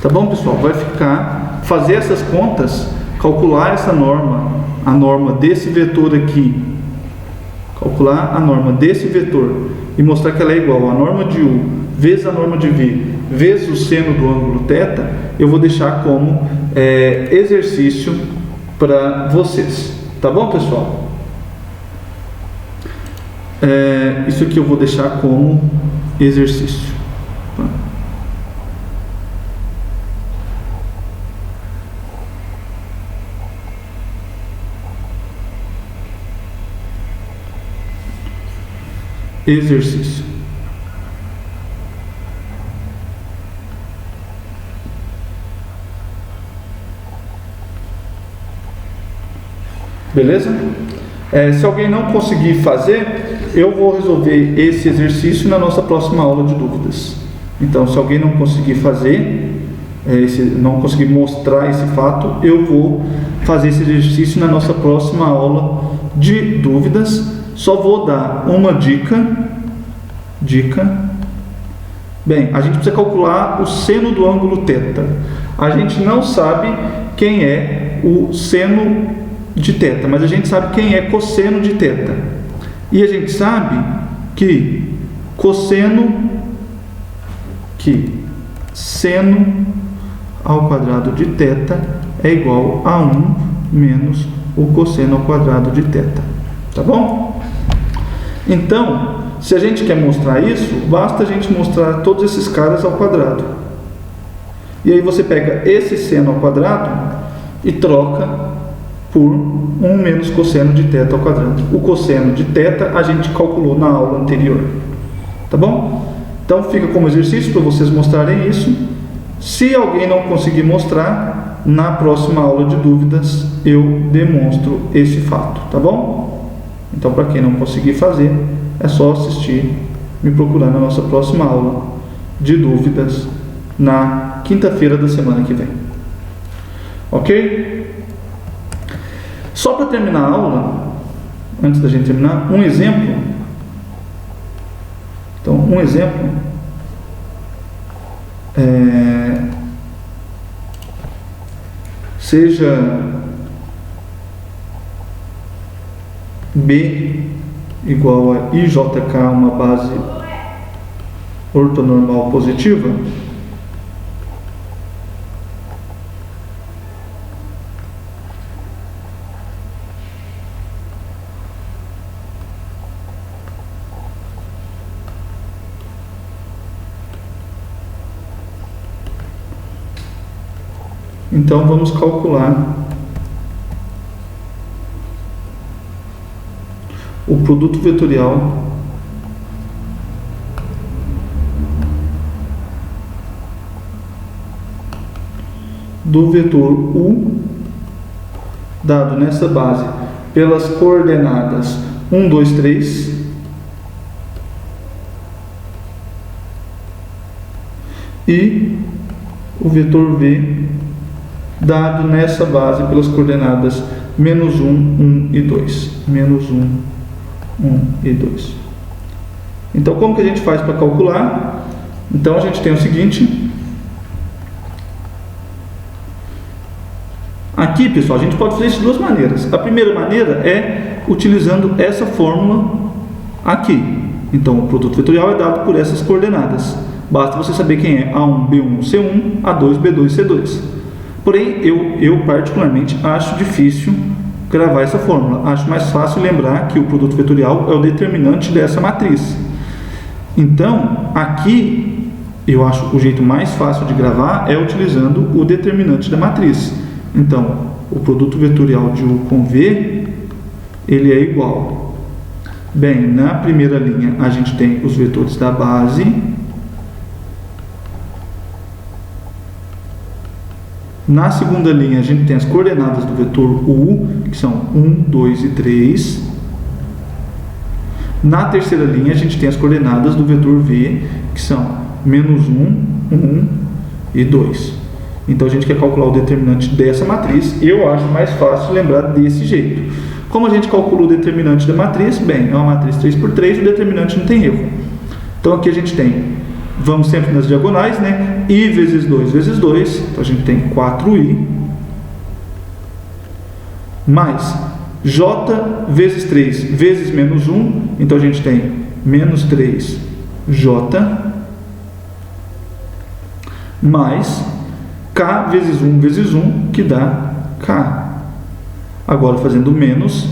Tá bom, pessoal? Vai ficar, fazer essas contas, calcular essa norma, a norma desse vetor aqui, calcular a norma desse vetor e mostrar que ela é igual à norma de U vezes a norma de V vezes o seno do ângulo θ, eu vou deixar como exercício para vocês. Tá bom, pessoal? Isso aqui eu vou deixar como exercício. Tá? Exercício. Beleza? Se alguém não conseguir fazer, eu vou resolver esse exercício na nossa próxima aula de dúvidas. Então, se alguém não conseguir fazer, não conseguir mostrar esse fato, eu vou fazer esse exercício na nossa próxima aula de dúvidas. Só vou dar uma dica. Bem, a gente precisa calcular o seno do ângulo θ. A gente não sabe quem é o seno de θ, mas a gente sabe quem é cosseno de θ. E a gente sabe que seno ao quadrado de θ é igual a 1 menos o cosseno ao quadrado de θ. Tá bom? Então, se a gente quer mostrar isso, basta a gente mostrar todos esses caras ao quadrado. E aí você pega esse seno ao quadrado e troca por 1 menos cosseno de θ ao quadrado. O cosseno de θ a gente calculou na aula anterior. Tá bom? Então fica como exercício para vocês mostrarem isso. Se alguém não conseguir mostrar, na próxima aula de dúvidas eu demonstro esse fato. Tá bom? Então, para quem não conseguir fazer, é só assistir, me procurar na nossa próxima aula de dúvidas na quinta-feira da semana que vem. Ok? Só para terminar a aula, antes da gente terminar, um exemplo. Então, um exemplo seja B igual a IJK, uma base ortonormal positiva. Então vamos calcular o produto vetorial do vetor U dado nessa base pelas coordenadas 1, 2, 3 e o vetor V dado nessa base pelas coordenadas menos 1, 1 e 2. Menos 1, 1 e 2. Então, como que a gente faz para calcular? Então, a gente tem o seguinte. Aqui, pessoal, a gente pode fazer isso de duas maneiras. A primeira maneira é utilizando essa fórmula aqui. Então, o produto vetorial é dado por essas coordenadas. Basta você saber quem é A1, B1, C1, A2, B2, C2. Porém, eu particularmente acho difícil gravar essa fórmula. Acho mais fácil lembrar que o produto vetorial é o determinante dessa matriz. Então, aqui, eu acho o jeito mais fácil de gravar é utilizando o determinante da matriz. Então, o produto vetorial de U com V, ele é igual. Bem, na primeira linha, a gente tem os vetores da base. Na segunda linha, a gente tem as coordenadas do vetor U, que são 1, 2 e 3. Na terceira linha, a gente tem as coordenadas do vetor V, que são menos 1, 1 e 2. Então, a gente quer calcular o determinante dessa matriz. Eu acho mais fácil lembrar desse jeito. Como a gente calcula o determinante da matriz? Bem, é uma matriz 3 por 3, o determinante não tem erro. Então, aqui a gente tem vamos sempre nas diagonais, né? I vezes 2 vezes 2, então a gente tem 4i, mais j vezes 3 vezes menos 1, então a gente tem menos 3j, mais k vezes 1 vezes 1, que dá k. Agora fazendo menos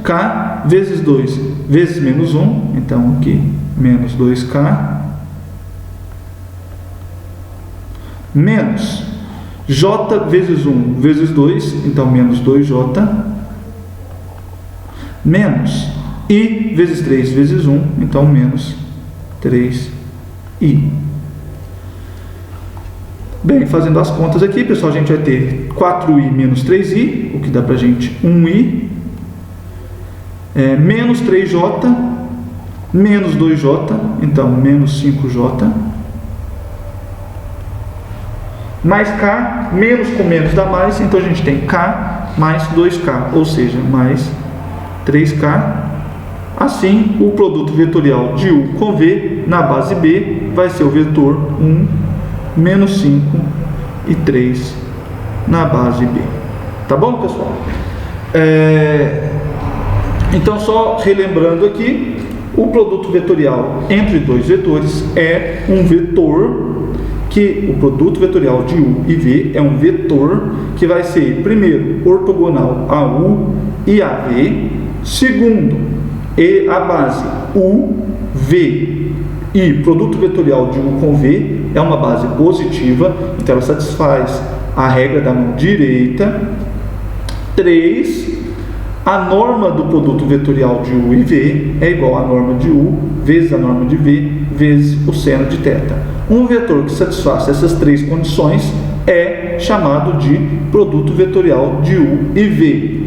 k vezes 2 vezes menos 1, então aqui menos 2k, menos j vezes 1 vezes 2, então menos 2j, menos i vezes 3 vezes 1, então menos 3i. Bem, fazendo as contas aqui, pessoal, a gente vai ter 4i menos 3i, o que dá pra gente 1i, menos 3j, menos 2j, então menos 5j, mais k, menos com menos dá mais, então a gente tem k mais 2k, ou seja, mais 3k. Assim, o produto vetorial de U com V na base B vai ser o vetor 1, menos 5 e 3 na base B. Tá bom, pessoal? Então, só relembrando aqui, o produto vetorial entre dois vetores é um vetor que o produto vetorial de U e V é um vetor que vai ser, primeiro, ortogonal a U e a V, segundo, e a base U, V e produto vetorial de U com V é uma base positiva, então ela satisfaz a regra da mão direita. 3, a norma do produto vetorial de U e V é igual à norma de U vezes a norma de V vezes o seno de θ. Um vetor que satisfaça essas três condições é chamado de produto vetorial de U e V.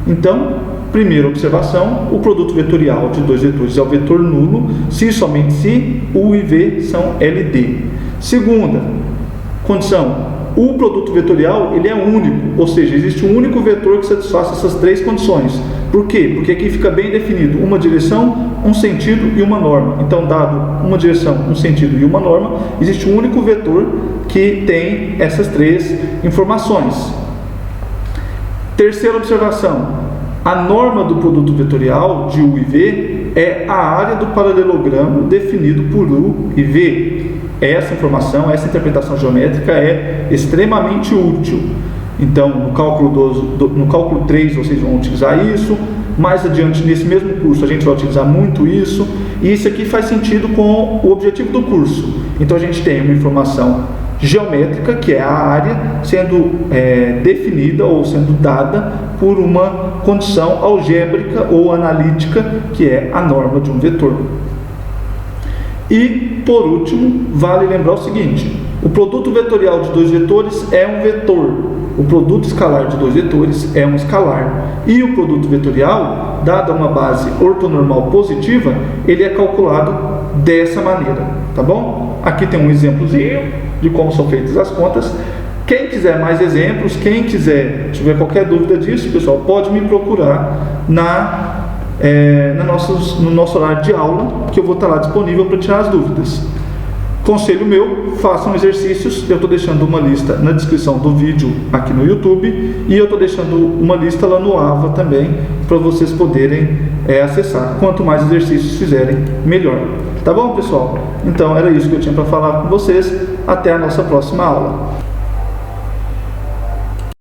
Então, primeira observação, o produto vetorial de dois vetores é o vetor nulo, se e somente se U e V são LD. Segunda condição, o produto vetorial ele é único, ou seja, existe um único vetor que satisfaça essas três condições. Por quê? Porque aqui fica bem definido uma direção, um sentido e uma norma. Então, dado uma direção, um sentido e uma norma, existe um único vetor que tem essas três informações. Terceira observação, a norma do produto vetorial de U e V é a área do paralelogramo definido por U e V. Essa informação, essa interpretação geométrica é extremamente útil. Então, no cálculo 3 vocês vão utilizar isso. Mais adiante, nesse mesmo curso, a gente vai utilizar muito isso. E isso aqui faz sentido com o objetivo do curso. Então, a gente tem uma informação geométrica, que é a área, sendo definida ou sendo dada por uma condição algébrica ou analítica, que é a norma de um vetor. E, por último, vale lembrar o seguinte: o produto vetorial de dois vetores é um vetor. O produto escalar de dois vetores é um escalar. E o produto vetorial, dada uma base ortonormal positiva, ele é calculado dessa maneira, tá bom? Aqui tem um exemplozinho de como são feitas as contas. Quem quiser mais exemplos, quem tiver qualquer dúvida disso, pessoal, pode me procurar no nosso horário de aula, que eu vou estar lá disponível para tirar as dúvidas. Conselho meu, façam exercícios. Eu estou deixando uma lista na descrição do vídeo aqui no YouTube, e eu estou deixando uma lista lá no AVA também, para vocês poderem acessar. Quanto mais exercícios fizerem, melhor. Tá bom, pessoal? Então era isso que eu tinha para falar com vocês. Até a nossa próxima aula.